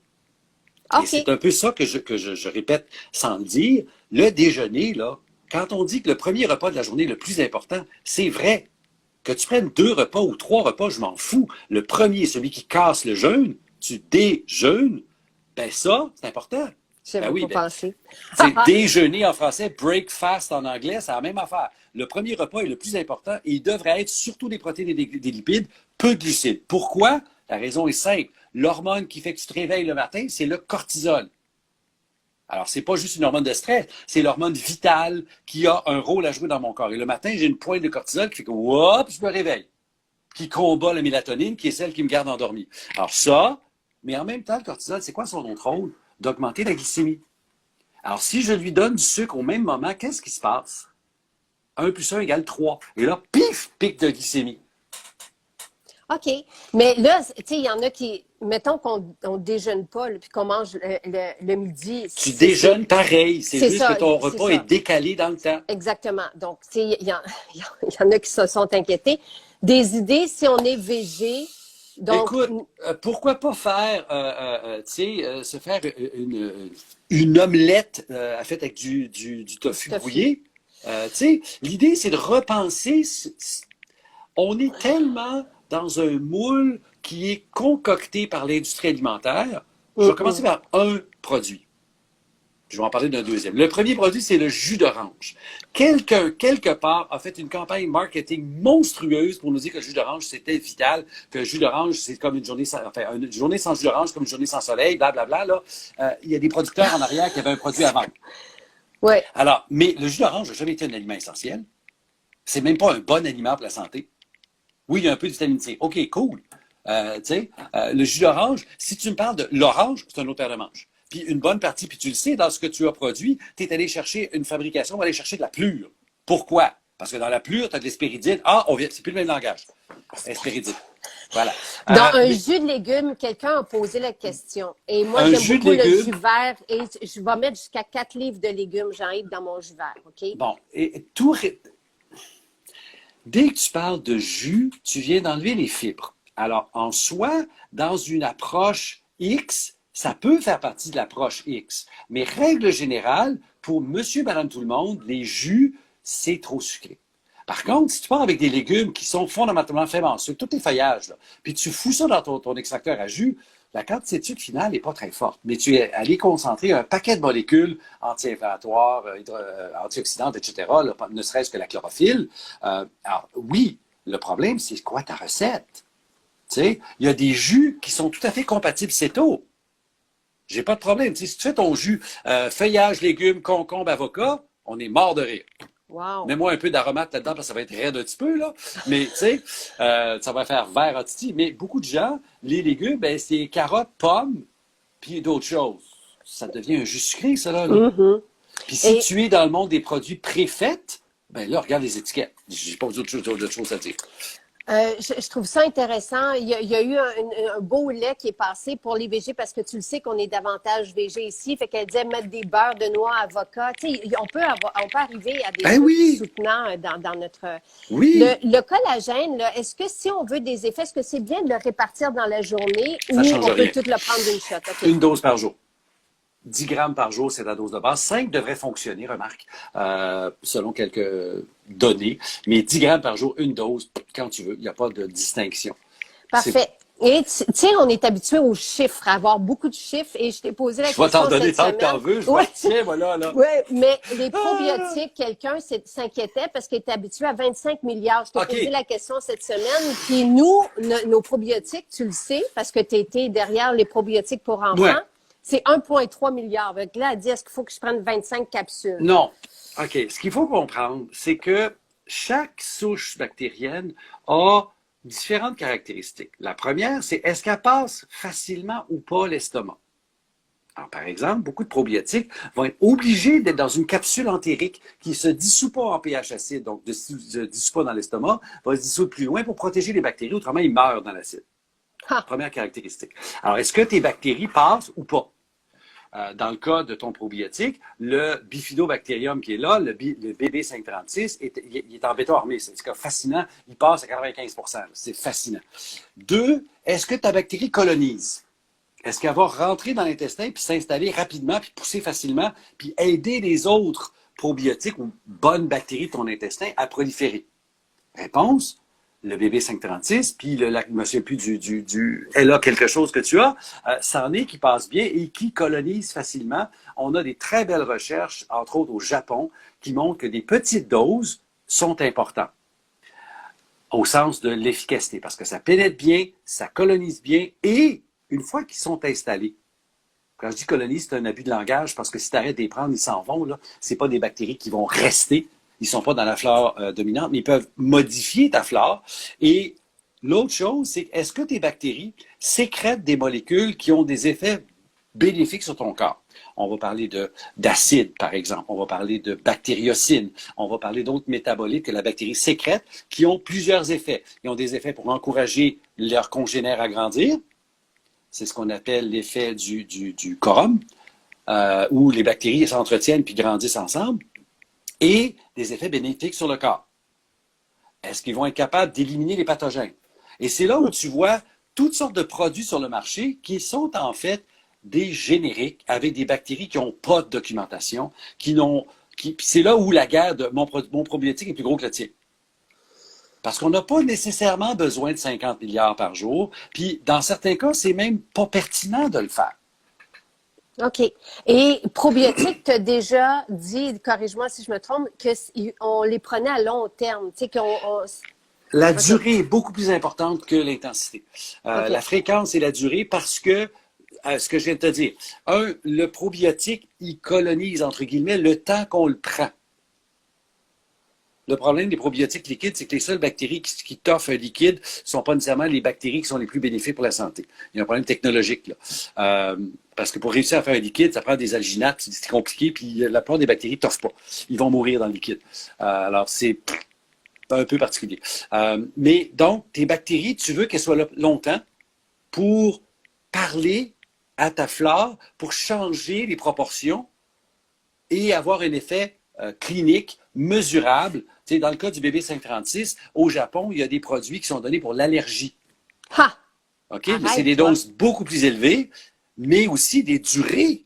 [SPEAKER 2] Okay. Et c'est un peu ça que je répète sans le dire. Le déjeuner, là, quand on dit que le premier repas de la journée est le plus important, c'est vrai. Que tu prennes 2 repas ou 3 repas, je m'en fous. Le premier, celui qui casse le jeûne, tu déjeunes, ben ça, c'est important.
[SPEAKER 1] J'avais pas pensé.
[SPEAKER 2] C'est déjeuner en français, breakfast en anglais, c'est la même affaire. Le premier repas est le plus important et il devrait être surtout des protéines et des lipides, peu de glucides. Pourquoi? La raison est simple. L'hormone qui fait que tu te réveilles le matin, c'est le cortisol. Alors, c'est pas juste une hormone de stress, c'est l'hormone vitale qui a un rôle à jouer dans mon corps. Et le matin, j'ai une pointe de cortisol qui fait que, hop, je me réveille, qui combat la mélatonine, qui est celle qui me garde endormi. Alors ça, mais en même temps, le cortisol, c'est quoi son autre rôle? D'augmenter la glycémie. Alors, si je lui donne du sucre au même moment, qu'est-ce qui se passe? 1 plus 1 égale 3. Et là, pif, pic de glycémie.
[SPEAKER 1] OK. Mais là, tu sais, il y en a qui, mettons qu'on ne déjeune pas, là, puis qu'on mange le midi.
[SPEAKER 2] Tu déjeunes pareil. C'est juste ça, que ton repas est décalé dans le temps.
[SPEAKER 1] Exactement. Donc, tu sais, il y en a qui se sont inquiétés. Des idées, si on est végé. Donc...
[SPEAKER 2] Écoute, pourquoi pas faire, se faire une omelette faite avec du tofu brouillé? L'idée, c'est de repenser. On est tellement dans un moule qui est concocté par l'industrie alimentaire. Je vais commencer par un produit. Je vais en parler d'un deuxième. Le premier produit, c'est le jus d'orange. Quelqu'un, quelque part, a fait une campagne marketing monstrueuse pour nous dire que le jus d'orange, c'était vital, que le jus d'orange, c'est comme une journée sans jus d'orange, comme une journée sans soleil, blablabla. Là. Il y a des producteurs en arrière qui avaient un produit à vendre.
[SPEAKER 1] Ouais.
[SPEAKER 2] Alors, mais le jus d'orange n'a jamais été un aliment essentiel. C'est même pas un bon aliment pour la santé. Oui, il y a un peu de vitamine C. OK, cool. Le jus d'orange, si tu me parles de l'orange, c'est un autre paire de manches. Puis une bonne partie, puis tu le sais, dans ce que tu as produit, tu es allé chercher une fabrication, on va aller chercher de la plure. Pourquoi? Parce que dans la plure, tu as de l'hespéridine. Ah, c'est plus le même langage. Hespéridine. Voilà.
[SPEAKER 1] Dans un jus de légumes, quelqu'un a posé la question. Et moi, j'aime beaucoup le jus vert. Et je vais mettre jusqu'à 4 livres de légumes, Jean-Yves, dans mon jus vert. OK?
[SPEAKER 2] Bon. Dès que tu parles de jus, tu viens d'enlever les fibres. Alors, en soi, dans une approche X, ça peut faire partie de l'approche X. Mais règle générale, pour monsieur, madame, tout le monde, les jus, c'est trop sucré. Par contre, si tu pars avec des légumes qui sont fondamentalement faibles en sucre, tous tes feuillages, là, puis tu fous ça dans ton extracteur à jus, la quantité de sucre finale n'est pas très forte. Mais tu es allé concentrer un paquet de molécules anti-inflammatoires, antioxydantes, etc., là, ne serait-ce que la chlorophylle. Alors, oui, le problème, c'est quoi ta recette? Tu sais, il y a des jus qui sont tout à fait compatibles céto. J'ai pas de problème. Tu sais, si tu fais ton jus feuillage, légumes, concombre, avocat, on est mort de rire.
[SPEAKER 1] Wow.
[SPEAKER 2] Mets-moi un peu d'aromate là-dedans, parce que ça va être raide un petit peu, là. Mais, tu sais, ça va faire vert en titi. Mais beaucoup de gens, les légumes, ben, c'est carottes, pommes, puis d'autres choses. Ça devient un jus sucré, ça, là.
[SPEAKER 1] Mm-hmm.
[SPEAKER 2] Puis si tu es dans le monde des produits préfaits, ben là, regarde les étiquettes. J'ai pas d'autre chose à dire.
[SPEAKER 1] Je trouve ça intéressant. Il y a eu un beau lait qui est passé pour les VG parce que tu le sais qu'on est davantage VG ici. Fait qu'elle disait mettre des beurres de noix avocat. Tu sais, on peut arriver à des trucs soutenants dans notre...
[SPEAKER 2] Oui.
[SPEAKER 1] Le collagène, là, est-ce que si on veut des effets, est-ce que c'est bien de le répartir dans la journée ou
[SPEAKER 2] ça change
[SPEAKER 1] on
[SPEAKER 2] rien.
[SPEAKER 1] peut tout le prendre d'une shot? Okay.
[SPEAKER 2] Une dose par jour. 10 grammes par jour, c'est la dose de base. 5 devrait fonctionner, remarque, selon quelques données. Mais 10 grammes par jour, une dose, quand tu veux. Il n'y a pas de distinction.
[SPEAKER 1] Parfait. Et tu sais, on est habitué aux chiffres, à avoir beaucoup de chiffres. Et je t'ai posé la question.
[SPEAKER 2] Je vais t'en donner tant que t'en veux. Je vais tiens, voilà, là.
[SPEAKER 1] Oui, mais les probiotiques, quelqu'un s'inquiétait parce qu'il était habitué à 25 milliards. Je t'ai posé la question cette semaine. Puis nous, nos probiotiques, tu le sais, parce que tu étais derrière les probiotiques pour enfants. Ouais. C'est 1,3 milliard. Donc là, elle dit, est-ce qu'il faut que je prenne 25 capsules?
[SPEAKER 2] Non. OK. Ce qu'il faut comprendre, c'est que chaque souche bactérienne a différentes caractéristiques. La première, c'est est-ce qu'elle passe facilement ou pas l'estomac? Alors, par exemple, beaucoup de probiotiques vont être obligés d'être dans une capsule entérique qui ne se dissout pas en pH acide, donc ne se dissout pas dans l'estomac, va se dissoudre plus loin pour protéger les bactéries, autrement, ils meurent dans l'acide. Première caractéristique. Alors, est-ce que tes bactéries passent ou pas? Dans le cas de ton probiotique, le bifidobacterium qui est là, le BB536, il est en bêta-armé. C'est fascinant. Il passe à 95%. C'est fascinant. 2, est-ce que ta bactérie colonise? Est-ce qu'elle va rentrer dans l'intestin puis s'installer rapidement puis pousser facilement puis aider les autres probiotiques ou bonnes bactéries de ton intestin à proliférer? Réponse, le BB536, puis je ne me souviens plus elle a quelque chose que tu as, c'en est qui passe bien et qui colonise facilement. On a des très belles recherches, entre autres au Japon, qui montrent que des petites doses sont importantes au sens de l'efficacité, parce que ça pénètre bien, ça colonise bien, et une fois qu'ils sont installés, quand je dis colonise, c'est un abus de langage, parce que si tu arrêtes de les prendre, ils s'en vont, là. C'est pas des bactéries qui vont rester. Ils ne sont pas dans la flore dominante, mais ils peuvent modifier ta flore. Et l'autre chose, c'est est-ce que tes bactéries sécrètent des molécules qui ont des effets bénéfiques sur ton corps? On va parler d'acide, par exemple. On va parler de bactériocine. On va parler d'autres métabolites que la bactérie sécrète qui ont plusieurs effets. Ils ont des effets pour encourager leurs congénères à grandir. C'est ce qu'on appelle l'effet du quorum, où les bactéries s'entretiennent puis grandissent ensemble. Et des effets bénéfiques sur le corps. Est-ce qu'ils vont être capables d'éliminer les pathogènes? Et c'est là où tu vois toutes sortes de produits sur le marché qui sont en fait des génériques avec des bactéries qui n'ont pas de documentation, c'est là où la guerre de mon probiotique est plus gros que le tien. Parce qu'on n'a pas nécessairement besoin de 50 milliards par jour, puis dans certains cas, c'est même pas pertinent de le faire.
[SPEAKER 1] OK. Et probiotiques, tu as déjà dit, corrige-moi si je me trompe, qu'on les prenait à long terme. Tu sais,
[SPEAKER 2] la durée est beaucoup plus importante que l'intensité. La fréquence et la durée parce que, ce que je viens de te dire, le probiotique, il colonise, entre guillemets, le temps qu'on le prend. Le problème des probiotiques liquides, c'est que les seules bactéries qui t'offrent un liquide ne sont pas nécessairement les bactéries qui sont les plus bénéfiques pour la santé. Il y a un problème technologique, là. Parce que pour réussir à faire un liquide, ça prend des alginates, c'est compliqué, puis la plupart des bactéries ne t'offrent pas. Ils vont mourir dans le liquide. Alors, c'est un peu particulier. Mais donc, tes bactéries, tu veux qu'elles soient là longtemps pour parler à ta flore, pour changer les proportions et avoir un effet clinique mesurable. Tu sais, dans le cas du bébé 536, au Japon, il y a des produits qui sont donnés pour l'allergie.
[SPEAKER 1] Ha!
[SPEAKER 2] OK? Mais c'est
[SPEAKER 1] Arrête,
[SPEAKER 2] des
[SPEAKER 1] toi.
[SPEAKER 2] doses beaucoup plus élevées, mais aussi des durées.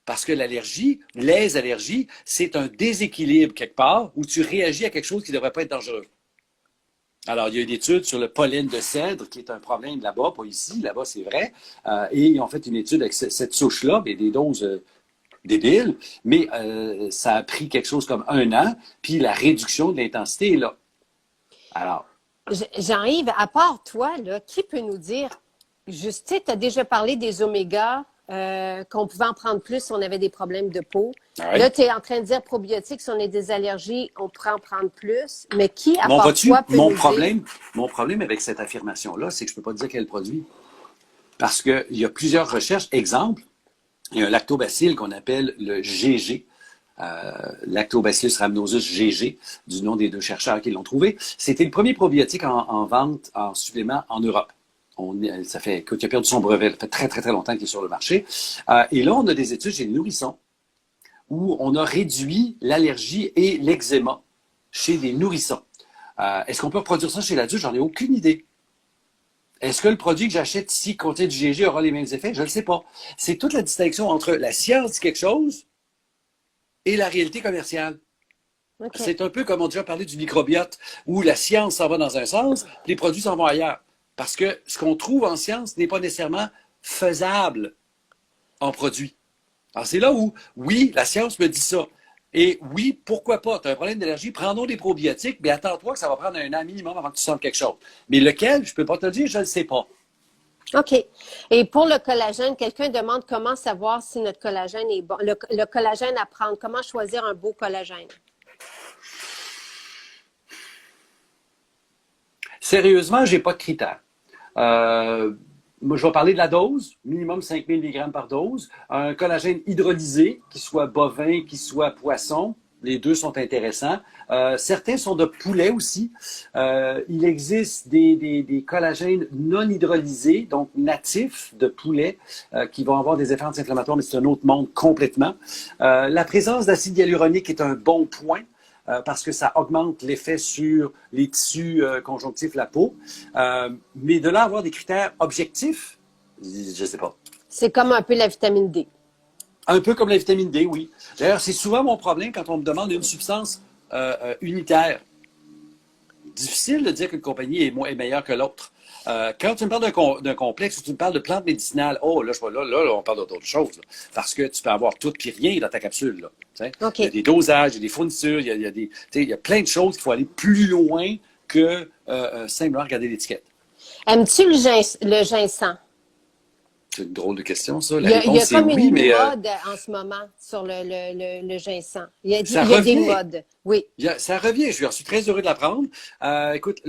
[SPEAKER 2] Parce que l'allergie, les allergies, c'est un déséquilibre quelque part où tu réagis à quelque chose qui ne devrait pas être dangereux. Alors, il y a une étude sur le pollen de cèdre, qui est un problème là-bas, pas ici, là-bas c'est vrai. Et ils ont fait une étude avec cette souche-là, mais des doses débiles, mais ça a pris quelque chose comme 1 an, puis la réduction de l'intensité est là. Alors,
[SPEAKER 1] Jean-Yves, à part toi, là, qui peut nous dire, juste, tu as déjà parlé des omégas, qu'on pouvait en prendre plus si on avait des problèmes de peau.
[SPEAKER 2] ouais.
[SPEAKER 1] Là, tu es en train de dire probiotiques, si on a des allergies, on pourrait en prendre plus. Mais qui, à
[SPEAKER 2] mon,
[SPEAKER 1] part
[SPEAKER 2] vois-tu,
[SPEAKER 1] toi, peut
[SPEAKER 2] mon
[SPEAKER 1] nous dire...
[SPEAKER 2] problème avec cette affirmation-là, c'est que je ne peux pas dire quel produit. Parce qu'il y a plusieurs recherches. Exemple, il y a un lactobacille qu'on appelle le GG. Lactobacillus rhamnosus GG, du nom des 2 chercheurs qui l'ont trouvé. C'était le premier probiotique en vente en supplément en Europe. Ça fait qu'il a perdu son brevet. Ça fait très, très, très longtemps qu'il est sur le marché. Et là, on a des études chez les nourrissons où on a réduit l'allergie et l'eczéma chez des nourrissons. Est-ce qu'on peut reproduire ça chez l'adulte? J'en ai aucune idée. Est-ce que le produit que j'achète ici, qui contient du GG, aura les mêmes effets? Je ne le sais pas. C'est toute la distinction entre la science dit quelque chose et la réalité commerciale.
[SPEAKER 1] Okay.
[SPEAKER 2] C'est un peu comme on a déjà parlé du microbiote, où la science s'en va dans un sens, les produits s'en vont ailleurs. Parce que ce qu'on trouve en science n'est pas nécessairement faisable en produit. Alors c'est là où, oui, la science me dit ça. Et oui, pourquoi pas? Tu as un problème d'allergie, prends-donc des probiotiques, mais attends-toi que ça va prendre 1 an minimum avant que tu sentes quelque chose. Mais lequel, je ne peux pas te le dire, je ne le sais pas.
[SPEAKER 1] OK. Et pour le collagène, quelqu'un demande comment savoir si notre collagène est bon. Le collagène à prendre, comment choisir un beau collagène?
[SPEAKER 2] Sérieusement, je n'ai pas de critères. Moi, je vais parler de la dose, minimum 5000 mg par dose. Un collagène hydrolysé, qui soit bovin, qui soit poisson, les deux sont intéressants. Certains sont de poulet aussi. Il existe des collagènes non hydrolysés, donc natifs de poulet, qui vont avoir des effets anti-inflammatoires, mais c'est un autre monde complètement. La présence d'acide hyaluronique est un bon point. Parce que ça augmente l'effet sur les tissus conjonctifs, la peau. Mais de là avoir des critères objectifs, je ne sais pas.
[SPEAKER 1] C'est comme un peu la vitamine D.
[SPEAKER 2] Un peu comme la vitamine D, oui. D'ailleurs, c'est souvent mon problème quand on me demande une substance unitaire. Difficile de dire qu'une compagnie est meilleure que l'autre. Quand tu me parles d'un complexe ou tu me parles de plantes médicinales, oh, là, on parle d'autre chose. Là, parce que tu peux avoir tout puis rien dans ta capsule. Là,
[SPEAKER 1] okay.
[SPEAKER 2] Il y a des dosages, il y a des fournitures, il y a plein de choses qu'il faut aller plus loin que simplement regarder l'étiquette.
[SPEAKER 1] Aimes-tu le ginseng?
[SPEAKER 2] C'est une drôle de question, ça.
[SPEAKER 1] Il y a comme
[SPEAKER 2] oui,
[SPEAKER 1] une
[SPEAKER 2] mais
[SPEAKER 1] mode en ce moment sur le ginseng. Il y a
[SPEAKER 2] revient.
[SPEAKER 1] Des modes. Oui.
[SPEAKER 2] Ça revient. Je suis très heureux de l'apprendre. Écoute,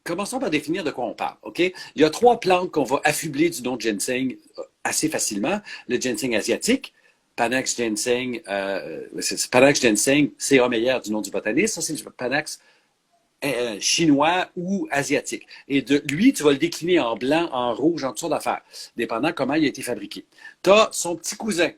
[SPEAKER 2] commençons par définir de quoi on parle, OK? Il y a 3 plantes qu'on va affubler du nom de ginseng assez facilement. Le ginseng asiatique, Panax ginseng, Panax ginseng, C.A. Meyer du nom du botaniste. Ça, c'est le Panax chinois ou asiatique. Et lui, tu vas le décliner en blanc, en rouge, en toutes sortes d'affaires, dépendant comment il a été fabriqué. Tu as son petit cousin,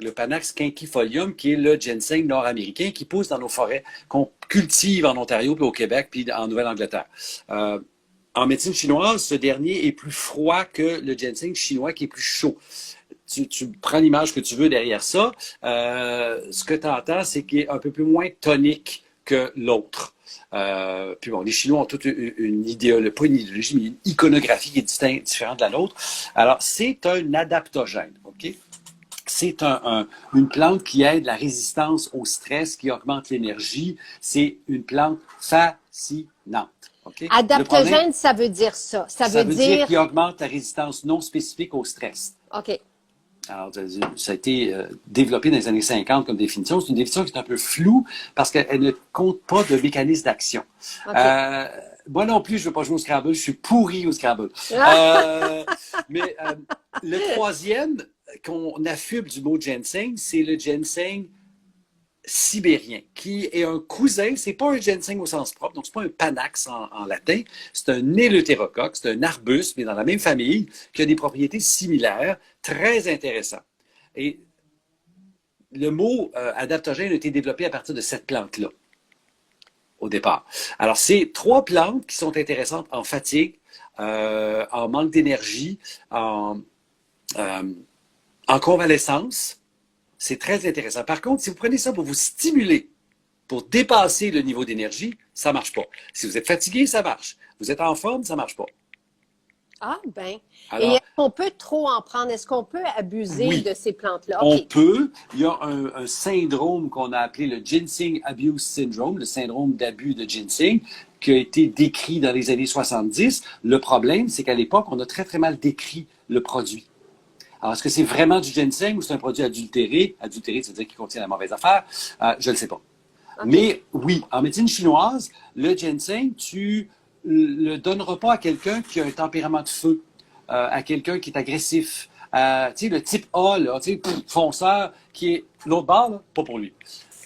[SPEAKER 2] le Panax quinquifolium, qui est le ginseng nord-américain qui pousse dans nos forêts, qu'on cultive en Ontario, puis au Québec, puis en Nouvelle-Angleterre. En médecine chinoise, ce dernier est plus froid que le ginseng chinois qui est plus chaud. Tu prends l'image que tu veux derrière ça. Ce que tu entends, c'est qu'il est un peu plus moins tonique que l'autre. Puis bon, les Chinois ont toute une idéologie, pas une idéologie, mais une iconographie qui est différente de la nôtre. Alors, c'est un adaptogène, OK? C'est une plante qui aide la résistance au stress, qui augmente l'énergie. C'est une plante fascinante. Okay?
[SPEAKER 1] Adaptogène, ça veut dire ça. Ça veut dire
[SPEAKER 2] qu'il augmente la résistance non spécifique au stress.
[SPEAKER 1] OK.
[SPEAKER 2] Alors, ça a été développé dans les années 50 comme définition. C'est une définition qui est un peu floue parce qu'elle ne compte pas de mécanisme d'action. Okay. Moi non plus, je ne veux pas jouer au Scrabble. Je suis pourri au Scrabble. Mais le troisième qu'on affuble du mot ginseng, c'est le ginseng sibérien, qui est un cousin, c'est pas un ginseng au sens propre, donc c'est pas un panax en latin, c'est un éleutérocoque, c'est un arbuste, mais dans la même famille, qui a des propriétés similaires, très intéressant. Et le mot adaptogène a été développé à partir de cette plante-là, au départ. Alors, c'est 3 plantes qui sont intéressantes en fatigue, en manque d'énergie, euh, en convalescence. C'est très intéressant. Par contre, si vous prenez ça pour vous stimuler, pour dépasser le niveau d'énergie, ça ne marche pas. Si vous êtes fatigué, ça marche. Vous êtes en forme, ça ne marche pas.
[SPEAKER 1] Ah, ben. Et
[SPEAKER 2] Alors,
[SPEAKER 1] est-ce qu'on peut trop en prendre? Est-ce qu'on peut abuser
[SPEAKER 2] oui,
[SPEAKER 1] de ces plantes-là?
[SPEAKER 2] on
[SPEAKER 1] OK.
[SPEAKER 2] peut. Il y a un syndrome qu'on a appelé le Ginseng Abuse Syndrome, le syndrome d'abus de ginseng, qui a été décrit dans les années 70. Le problème, c'est qu'à l'époque, on a très, très mal décrit le produit. Alors, est-ce que c'est vraiment du ginseng ou c'est un produit adultéré? Adultéré, c'est-à-dire qu'il contient la mauvaise affaire. Je ne sais pas.
[SPEAKER 1] OK.
[SPEAKER 2] Mais oui, en médecine chinoise, le ginseng, tu le donneras pas à quelqu'un qui a un tempérament de feu, à quelqu'un qui est agressif. Tu sais, le type A, là, tu sais, fonceur, qui est l'autre bord, là, pas pour lui.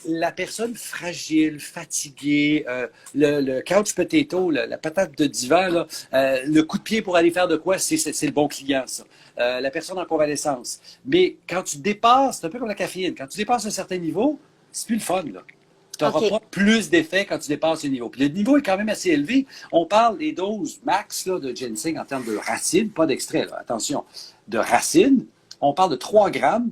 [SPEAKER 2] La personne fragile, fatiguée, le couch potato, la patate d'hiver, là, le coup de pied pour aller faire de quoi, c'est le bon client, ça. La personne en convalescence. Mais quand tu dépasses, c'est un peu comme la caféine, quand tu dépasses un certain niveau, c'est plus le fun, là. Tu n'auras
[SPEAKER 1] OK.
[SPEAKER 2] pas plus d'effet quand tu dépasses le niveau. Puis le niveau est quand même assez élevé. On parle des doses max là, de ginseng en termes de racines, pas d'extrait, là, attention, de racines. On parle de 3 grammes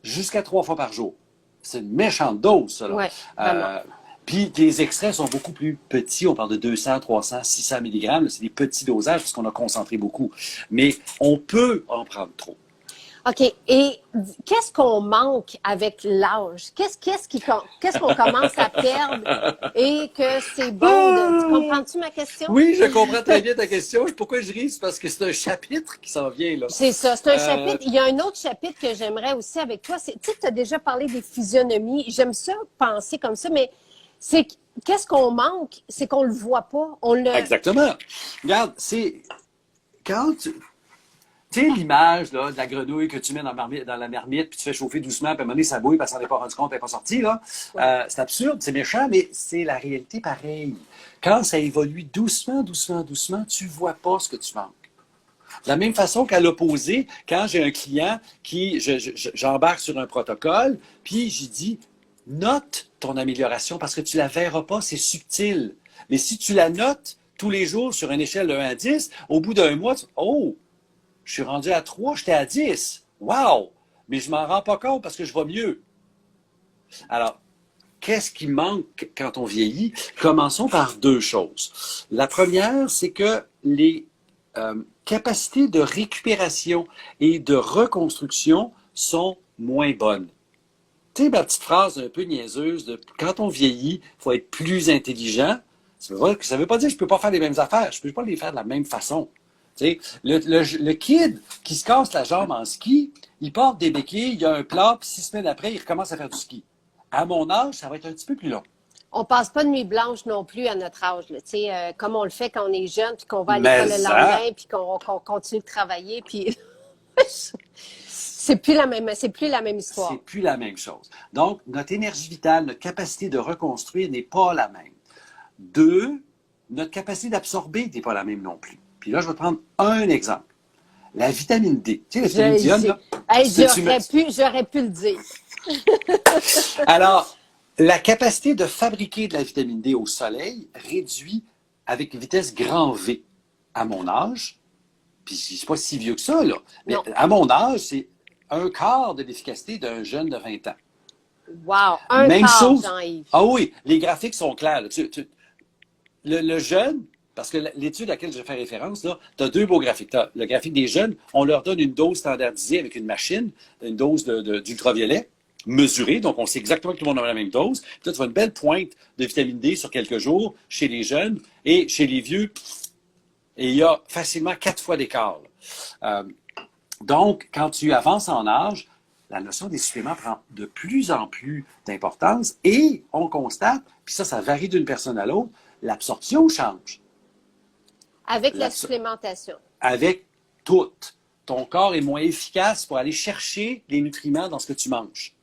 [SPEAKER 2] jusqu'à 3 fois par jour. C'est une méchante dose, ça. Là.
[SPEAKER 1] Ouais, vraiment.
[SPEAKER 2] Puis les extraits sont beaucoup plus petits. On parle de 200, 300, 600 milligrammes. C'est des petits dosages parce qu'on a concentré beaucoup. Mais on peut en prendre trop.
[SPEAKER 1] OK. Et qu'est-ce qu'on manque avec l'âge? Qu'est-ce qu'on commence à perdre et que c'est bon de... Tu comprends-tu ma question?
[SPEAKER 2] Oui, je comprends très bien ta question. Pourquoi je ris? C'est parce que c'est un chapitre qui s'en vient, là.
[SPEAKER 1] C'est ça, c'est un chapitre. Il y a un autre chapitre que j'aimerais aussi avec toi. Tu sais, tu as déjà parlé des physionomies. J'aime ça, penser comme ça, mais c'est qu'est-ce qu'on manque? C'est qu'on le voit pas. On le...
[SPEAKER 2] Exactement. Regarde, c'est quand tu sais l'image là, de la grenouille que tu mets dans la marmite, puis tu fais chauffer doucement, puis à un moment donné, ça bouille parce qu'on s'en est pas rendu compte, elle n'est pas sortie, là. C'est absurde, c'est méchant, mais c'est la réalité pareille. Quand ça évolue doucement, doucement, doucement, tu vois pas ce que tu manques. De la même façon qu'à l'opposé, quand j'ai un client qui, j'embarque sur un protocole, puis j'ai dit, note ton amélioration parce que tu la verras pas, c'est subtil. Mais si tu la notes tous les jours sur une échelle de 1 à 10, au bout d'un mois, oh, je suis rendu à 3, j'étais à 10. Wow! Mais je m'en rends pas compte parce que je vais mieux. Alors, qu'est-ce qui manque quand on vieillit? Commençons par 2 choses. La première, c'est que les capacités de récupération et de reconstruction sont moins bonnes. Tu sais, ma petite phrase un peu niaiseuse de quand on vieillit, il faut être plus intelligent. Ça veut pas dire que je peux pas faire les mêmes affaires. Je peux pas les faire de la même façon. Tu sais, le kid qui se casse la jambe en ski, il porte des béquilles, il a un plat, puis 6 semaines après, il recommence à faire du ski. À mon âge, ça va être un petit peu plus long.
[SPEAKER 1] On passe pas de nuit blanche non plus à notre âge, là, tu sais, comme on le fait quand on est jeune, puis qu'on va à l'école
[SPEAKER 2] Mais
[SPEAKER 1] le
[SPEAKER 2] ça,
[SPEAKER 1] lendemain, puis qu'on continue de travailler, puis c'est plus la même
[SPEAKER 2] c'est
[SPEAKER 1] histoire.
[SPEAKER 2] plus la même chose. Donc, notre énergie vitale, notre capacité de reconstruire n'est pas la même. 2, notre capacité d'absorber n'est pas la même non plus. Puis là, je vais te prendre un exemple. La vitamine D. Tu sais, la vitamine d'iode, là?
[SPEAKER 1] Hey,
[SPEAKER 2] Si tu mets-
[SPEAKER 1] j'aurais pu le dire.
[SPEAKER 2] Alors, la capacité de fabriquer de la vitamine D au soleil réduit avec vitesse grand V. À mon âge, puis c'est pas si vieux que ça, là, mais
[SPEAKER 1] Non.
[SPEAKER 2] à mon âge, c'est un quart de l'efficacité d'un jeune de 20 ans.
[SPEAKER 1] Wow, un
[SPEAKER 2] Même
[SPEAKER 1] quart,
[SPEAKER 2] chose.
[SPEAKER 1] Jean-Yves.
[SPEAKER 2] Ah oui, les graphiques sont clairs. Là. Le jeune, parce que l'étude à laquelle je fais référence, tu as 2 beaux graphiques. T'as le graphique des jeunes, on leur donne une dose standardisée avec une machine, une dose d'ultraviolet mesurée, donc on sait exactement que tout le monde a la même dose. Puis là, tu vois une belle pointe de vitamine D sur quelques jours chez les jeunes et chez les vieux, et il y a facilement 4 fois d'écart. Donc, quand tu avances en âge, la notion des suppléments prend de plus en plus d'importance et on constate, puis ça varie d'une personne à l'autre, l'absorption change.
[SPEAKER 1] Avec la supplémentation.
[SPEAKER 2] Avec tout. Ton corps est moins efficace pour aller chercher les nutriments dans ce que tu manges.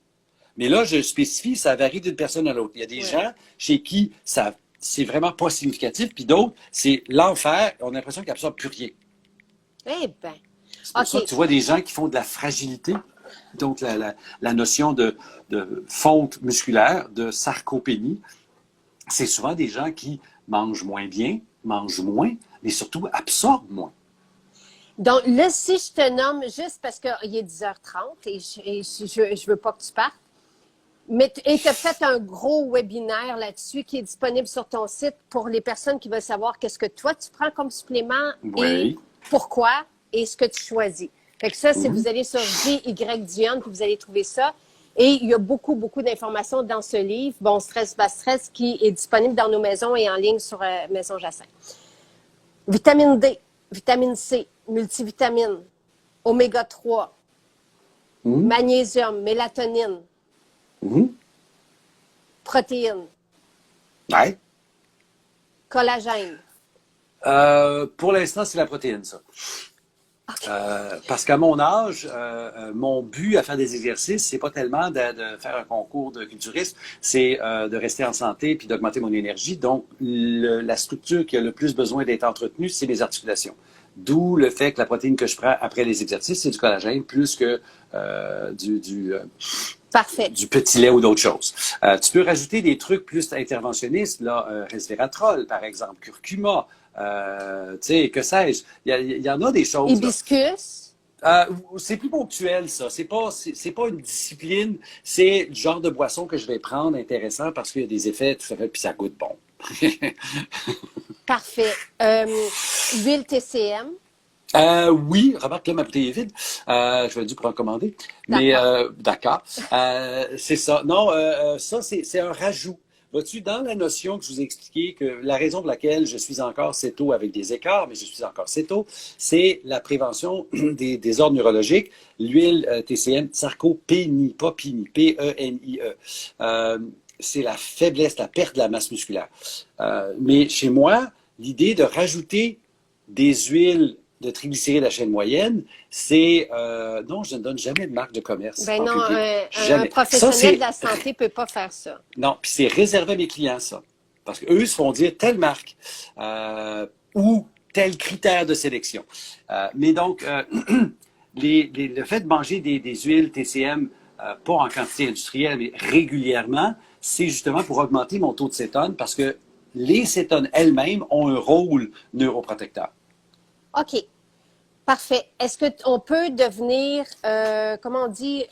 [SPEAKER 2] Mais là, je spécifie, ça varie d'une personne à l'autre. Il y a des gens chez qui ça c'est vraiment pas significatif, puis d'autres, c'est l'enfer, on a l'impression qu'ils n'absorbent plus rien.
[SPEAKER 1] Eh bien,
[SPEAKER 2] C'est pour ça que tu vois des gens qui font de la fragilité, donc la notion de fonte musculaire, de sarcopénie, c'est souvent des gens qui mangent moins bien, mangent moins, mais surtout absorbent moins.
[SPEAKER 1] Donc là, si je te nomme, juste parce qu'il est 10h30 et je veux pas que tu partes, mais tu as fait un gros webinaire là-dessus qui est disponible sur ton site pour les personnes qui veulent savoir qu'est-ce que toi tu prends comme supplément et pourquoi et ce que tu choisis. Fait que ça, si vous allez sur GY Dionne, puis vous allez trouver ça. Et il y a beaucoup, beaucoup d'informations dans ce livre, Bon stress, bas stress, qui est disponible dans nos maisons et en ligne sur Maison Jacinthe. Vitamine D, vitamine C, multivitamine, oméga 3, magnésium, mélatonine, protéines, collagène.
[SPEAKER 2] Pour l'instant, c'est la protéine, ça. Parce qu'à mon âge, mon but à faire des exercices, c'est pas tellement de faire un concours de culturiste, c'est de rester en santé puis d'augmenter mon énergie. Donc, la structure qui a le plus besoin d'être entretenue, c'est les articulations. D'où le fait que la protéine que je prends après les exercices, c'est du collagène plus que du petit lait ou d'autres choses. Tu peux rajouter des trucs plus interventionnistes, là, resveratrol, par exemple, curcuma, tu sais, que sais-je. Il y en a des choses.
[SPEAKER 1] Hibiscus.
[SPEAKER 2] C'est plus ponctuel, ça. C'est pas une discipline. C'est le genre de boisson que je vais prendre intéressant parce qu'il y a des effets tout à fait, puis ça goûte bon.
[SPEAKER 1] Parfait. Huile TCM.
[SPEAKER 2] Oui, remarque là, ma bouteille est vide. Je vais dû pour en commander. Mais d'accord. C'est ça. Non, ça, c'est un rajout. Vois-tu, dans la notion que je vous ai expliqué, que la raison pour laquelle je suis encore céto avec des écarts, mais je suis encore céto, c'est la prévention des désordres neurologiques. L'huile TCM, sarcopénie, pas pini, P-E-N-I-E. C'est la faiblesse, la perte de la masse musculaire. Mais chez moi, l'idée de rajouter des huiles de triglycérides à chaîne moyenne, c'est... non, je ne donne jamais de marque de commerce.
[SPEAKER 1] Ben non, un professionnel de la santé ne peut pas faire ça.
[SPEAKER 2] Non, puis c'est réservé à mes clients, ça. Parce qu'eux, ils se font dire telle marque ou tel critère de sélection. Mais donc, le fait de manger des huiles TCM, pas en quantité industrielle, mais régulièrement, c'est justement pour augmenter mon taux de cétone parce que les cétones elles-mêmes ont un rôle neuroprotecteur.
[SPEAKER 1] OK. Parfait. Est-ce qu'on peut devenir, comment on dit,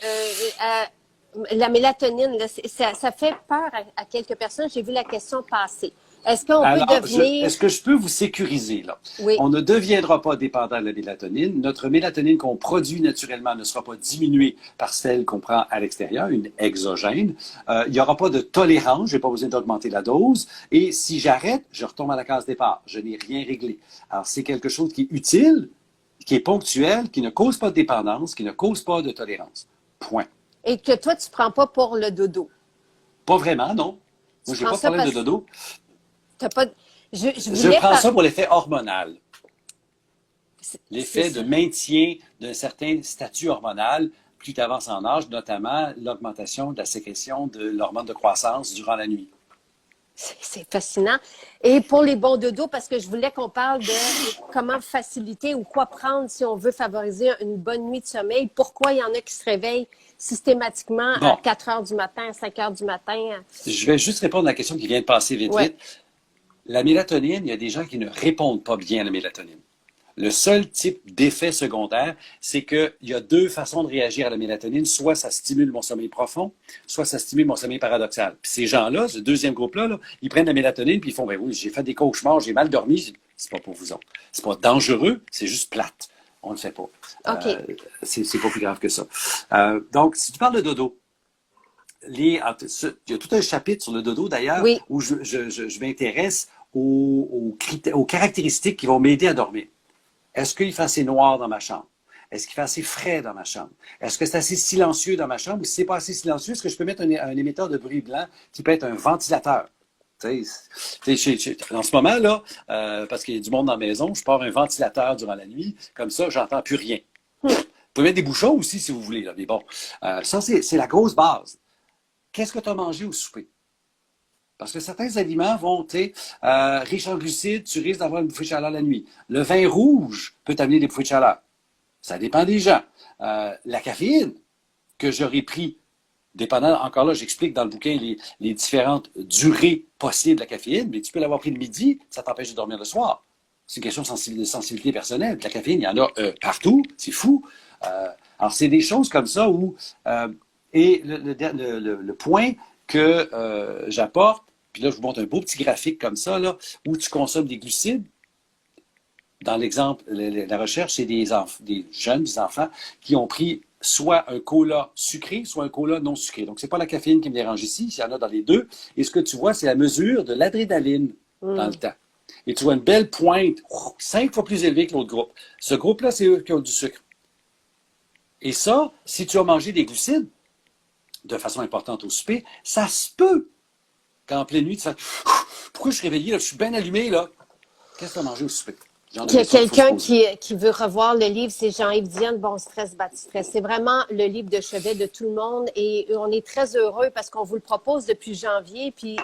[SPEAKER 1] la mélatonine, là, ça fait peur à quelques personnes. J'ai vu la question passer. Est-ce qu'on peut devenir...
[SPEAKER 2] Est-ce que je peux vous sécuriser, là?
[SPEAKER 1] Oui.
[SPEAKER 2] On ne deviendra pas dépendant de la mélatonine. Notre mélatonine qu'on produit naturellement ne sera pas diminuée par celle qu'on prend à l'extérieur, une exogène. Il n'y aura pas de tolérance. Je n'ai pas besoin d'augmenter la dose. Et si j'arrête, je retombe à la case départ. Je n'ai rien réglé. Alors, c'est quelque chose qui est utile, qui est ponctuel, qui ne cause pas de dépendance, qui ne cause pas de tolérance. Point.
[SPEAKER 1] Et que toi, tu ne prends pas pour le dodo.
[SPEAKER 2] Pas vraiment, non. Moi, je n'ai pas de problème de dodo. Je prends ça pour l'effet hormonal. L'effet de maintien d'un certain statut hormonal plus tu avances en âge, notamment l'augmentation de la sécrétion de l'hormone de croissance durant la nuit.
[SPEAKER 1] C'est fascinant. Et pour les bons dodos, parce que je voulais qu'on parle de comment faciliter ou quoi prendre si on veut favoriser une bonne nuit de sommeil. Pourquoi il y en a qui se réveillent systématiquement à 4 heures du matin, à 5 heures du matin?
[SPEAKER 2] Je vais juste répondre à la question qui vient de passer vite. La mélatonine, il y a des gens qui ne répondent pas bien à la mélatonine. Le seul type d'effet secondaire, c'est qu'il y a deux façons de réagir à la mélatonine. Soit ça stimule mon sommeil profond, soit ça stimule mon sommeil paradoxal. Puis ces gens-là, ce deuxième groupe-là, ils prennent la mélatonine puis ils font, ben oui, j'ai fait des cauchemars, j'ai mal dormi. C'est pas pour vous autres. C'est pas dangereux, c'est juste plate. On ne le fait pas. C'est pas plus grave que ça. Donc, si tu parles de dodo, il y a tout un chapitre sur le dodo d'ailleurs où je m'intéresse aux caractéristiques qui vont m'aider à dormir. Est-ce qu'il fait assez noir dans ma chambre? Est-ce qu'il fait assez frais dans ma chambre? Est-ce que c'est assez silencieux dans ma chambre? Ou si c'est pas assez silencieux, est-ce que je peux mettre un émetteur de bruit blanc qui peut être un ventilateur? En ce moment, là, parce qu'il y a du monde dans la maison, je pars un ventilateur durant la nuit. Comme ça, j'entends plus rien. Vous pouvez mettre des bouchons aussi, si vous voulez. Là, mais bon, ça, c'est la grosse base. qu'est-ce que tu as mangé au souper? Parce que certains aliments vont, tu sais, riches en glucides, tu risques d'avoir une bouffée de chaleur la nuit. Le vin rouge peut t'amener des bouffées de chaleur. Ça dépend des gens. La caféine que j'aurais pris, dépendant, encore là, j'explique dans le bouquin les différentes durées possibles de la caféine, mais tu peux l'avoir pris le midi, ça t'empêche de dormir le soir. C'est une question de sensibilité personnelle. La caféine, il y en a partout, c'est fou. Alors, c'est des choses comme ça où... et le point que j'apporte, puis là, je vous montre un beau petit graphique comme ça, là, où tu consommes des glucides. Dans l'exemple, la recherche, c'est des jeunes, des enfants, qui ont pris soit un cola sucré, soit un cola non sucré. Donc, c'est pas la caféine qui me dérange ici, il y en a dans les deux. Et ce que tu vois, c'est la mesure de l'adrénaline dans le temps. Et tu vois une belle pointe, 5 fois plus élevée que l'autre groupe. Ce groupe-là, c'est eux qui ont du sucre. Et ça, si tu as mangé des glucides, de façon importante au souper, ça se peut qu'en pleine nuit, tu fais « Pourquoi je suis réveillé, là? Je suis bien allumé, là. » Qu'est-ce que tu as mangé au souper?
[SPEAKER 1] Il y a quelqu'un qui veut revoir le livre, c'est Jean-Yves Dienne, Bon stress, bad stress. C'est vraiment le livre de chevet de tout le monde et on est très heureux parce qu'on vous le propose depuis janvier. Puis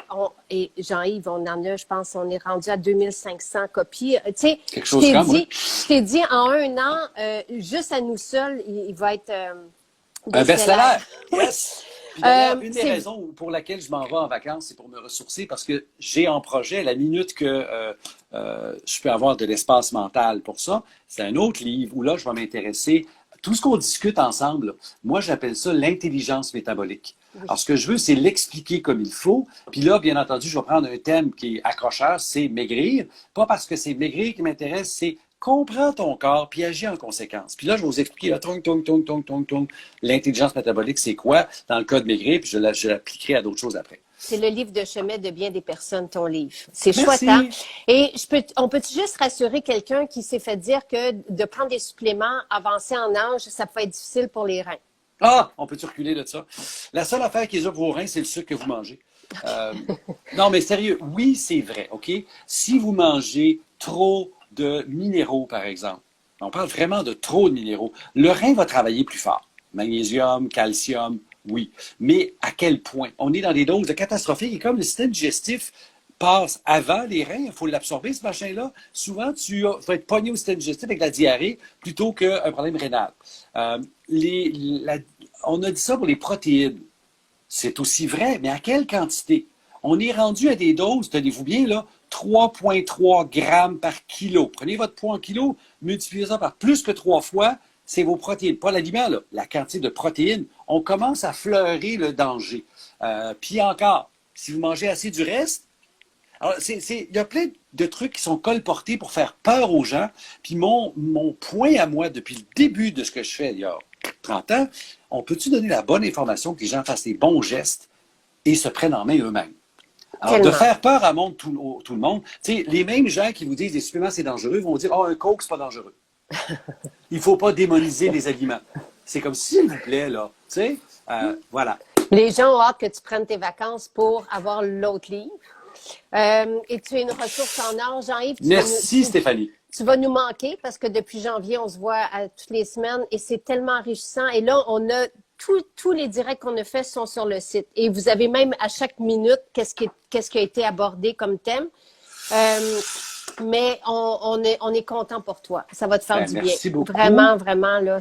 [SPEAKER 1] et Jean-Yves, on en a, je pense, on est rendu à 2500 copies. Tu sais, je t'ai dit, en un an, juste à nous seuls, il va être
[SPEAKER 2] un best-seller. Yes. Puis d'ailleurs, une des
[SPEAKER 1] c'est-
[SPEAKER 2] raisons pour laquelle je m'en vais en vacances, c'est pour me ressourcer, parce que j'ai en projet, à la minute que je peux avoir de l'espace mental pour ça, c'est un autre livre où là, je vais m'intéresser à tout ce qu'on discute ensemble. Là, moi, j'appelle ça l'intelligence métabolique.
[SPEAKER 1] Oui.
[SPEAKER 2] Alors, ce que je veux, c'est l'expliquer comme il faut. Puis là, bien entendu, je vais prendre un thème qui est accrocheur, c'est maigrir. Pas parce que c'est maigrir qui m'intéresse, c'est comprends ton corps puis agis en conséquence. Puis là, je vais vous expliquer l'intelligence métabolique, c'est quoi dans le cas de maigrir, puis je l'appliquerai à d'autres choses après.
[SPEAKER 1] C'est le livre de chevet de bien des personnes, ton livre. C'est
[SPEAKER 2] Merci.
[SPEAKER 1] chouette, hein? Et on peut juste rassurer quelqu'un qui s'est fait dire que de prendre des suppléments avancés en âge, ça peut être difficile pour les reins.
[SPEAKER 2] Ah, on peut-tu reculer de ça? La seule affaire qui est pour vos reins, c'est le sucre que vous mangez. Non, mais sérieux, oui, c'est vrai, OK? Si vous mangez trop de minéraux, par exemple, on parle vraiment de trop de minéraux, le rein va travailler plus fort. Magnésium, calcium, oui. Mais à quel point? On est dans des doses catastrophiques et comme le système digestif passe avant les reins, il faut l'absorber, ce machin-là. Souvent, tu vas être pogné au système digestif avec la diarrhée plutôt qu'un problème rénal. On a dit ça pour les protéines. C'est aussi vrai, mais à quelle quantité? On est rendu à des doses, tenez-vous bien, là, 3,3 grammes par kilo. Prenez votre poids en kilos, multipliez ça par plus que 3 fois, c'est vos protéines. Pas l'aliment, là, la quantité de protéines. On commence à fleurer le danger. Puis encore, si vous mangez assez du reste, alors, il y a plein de trucs qui sont colportés pour faire peur aux gens. Puis mon point à moi, depuis le début de ce que je fais il y a 30 ans, on peut-tu donner la bonne information que les gens fassent les bons gestes et se prennent en main eux-mêmes? Alors, de faire peur à tout le monde, tu sais, les mêmes gens qui vous disent les suppléments c'est dangereux vont dire, un Coke c'est pas dangereux. Il faut pas démoniser les aliments. C'est comme s'il vous plaît, là, tu sais, voilà.
[SPEAKER 1] Les gens ont hâte que tu prennes tes vacances pour avoir l'autre livre. Et tu es une ressource en or, Jean-Yves.
[SPEAKER 2] Merci, Stéphanie.
[SPEAKER 1] Tu vas nous manquer parce que depuis janvier, on se voit toutes les semaines et c'est tellement enrichissant. Et là, on a tous les directs qu'on a fait sont sur le site. Et vous avez même à chaque minute qu'est-ce qui a été abordé comme thème. Mais on est content pour toi. Ça va te faire du bien.
[SPEAKER 2] Merci beaucoup.
[SPEAKER 1] Vraiment, vraiment, là,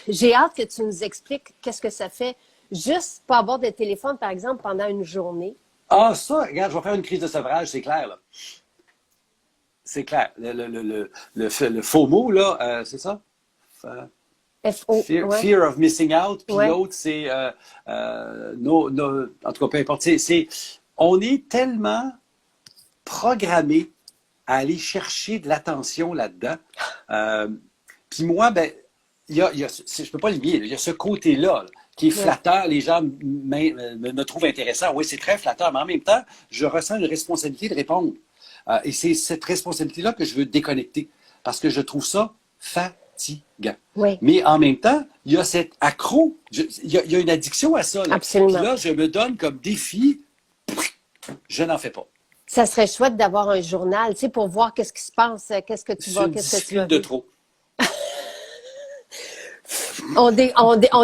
[SPEAKER 1] j'ai hâte que tu nous expliques qu'est-ce que ça fait juste pas avoir de téléphone, par exemple, pendant une journée.
[SPEAKER 2] Ah, ça, regarde, je vais faire une crise de sevrage, c'est clair, là. C'est clair. Le faux mot, là, c'est ça?
[SPEAKER 1] F-O.
[SPEAKER 2] Fear of missing out. Puis
[SPEAKER 1] Ouais.
[SPEAKER 2] l'autre, c'est en tout cas, peu importe. On est tellement programmé à aller chercher de l'attention là-dedans. Puis moi, ben, je peux pas le nier, il y a ce côté-là, là, qui est flatteur. Les gens me trouvent intéressant. Oui, c'est très flatteur, mais en même temps, je ressens une responsabilité de répondre. Et c'est cette responsabilité-là que je veux déconnecter parce que je trouve ça fatigant.
[SPEAKER 1] Oui.
[SPEAKER 2] Mais en même temps, il y a cet accro, il y a une addiction à ça. Là.
[SPEAKER 1] Absolument.
[SPEAKER 2] Puis là, je me donne comme défi, je n'en fais pas.
[SPEAKER 1] Ça serait chouette d'avoir un journal, tu sais, pour voir qu'est-ce qui se passe, qu'est-ce que tu vas,
[SPEAKER 2] qu'est-ce que tu vas de trop.
[SPEAKER 1] On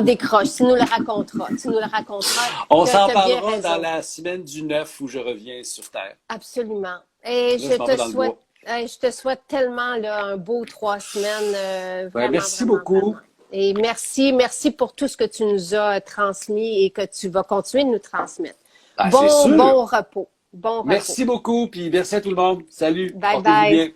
[SPEAKER 1] décroche. Tu nous le raconteras. Tu nous le raconteras.
[SPEAKER 2] On s'en
[SPEAKER 1] T'as bien
[SPEAKER 2] parlera
[SPEAKER 1] raison.
[SPEAKER 2] dans la semaine du 9 où je reviens sur Terre.
[SPEAKER 1] Absolument. Et
[SPEAKER 2] Là, je m'en vais dans le bois.
[SPEAKER 1] je te souhaite tellement là, un beau 3 semaines. Vraiment,
[SPEAKER 2] Merci
[SPEAKER 1] vraiment,
[SPEAKER 2] beaucoup.
[SPEAKER 1] vraiment. Et merci pour tout ce que tu nous as transmis et que tu vas continuer de nous transmettre.
[SPEAKER 2] Ah, c'est sûr.
[SPEAKER 1] Bon repos. Bon repos.
[SPEAKER 2] Merci beaucoup, puis merci à tout le monde. Salut.
[SPEAKER 1] Bye
[SPEAKER 2] Portez-vous
[SPEAKER 1] bye.
[SPEAKER 2] bien.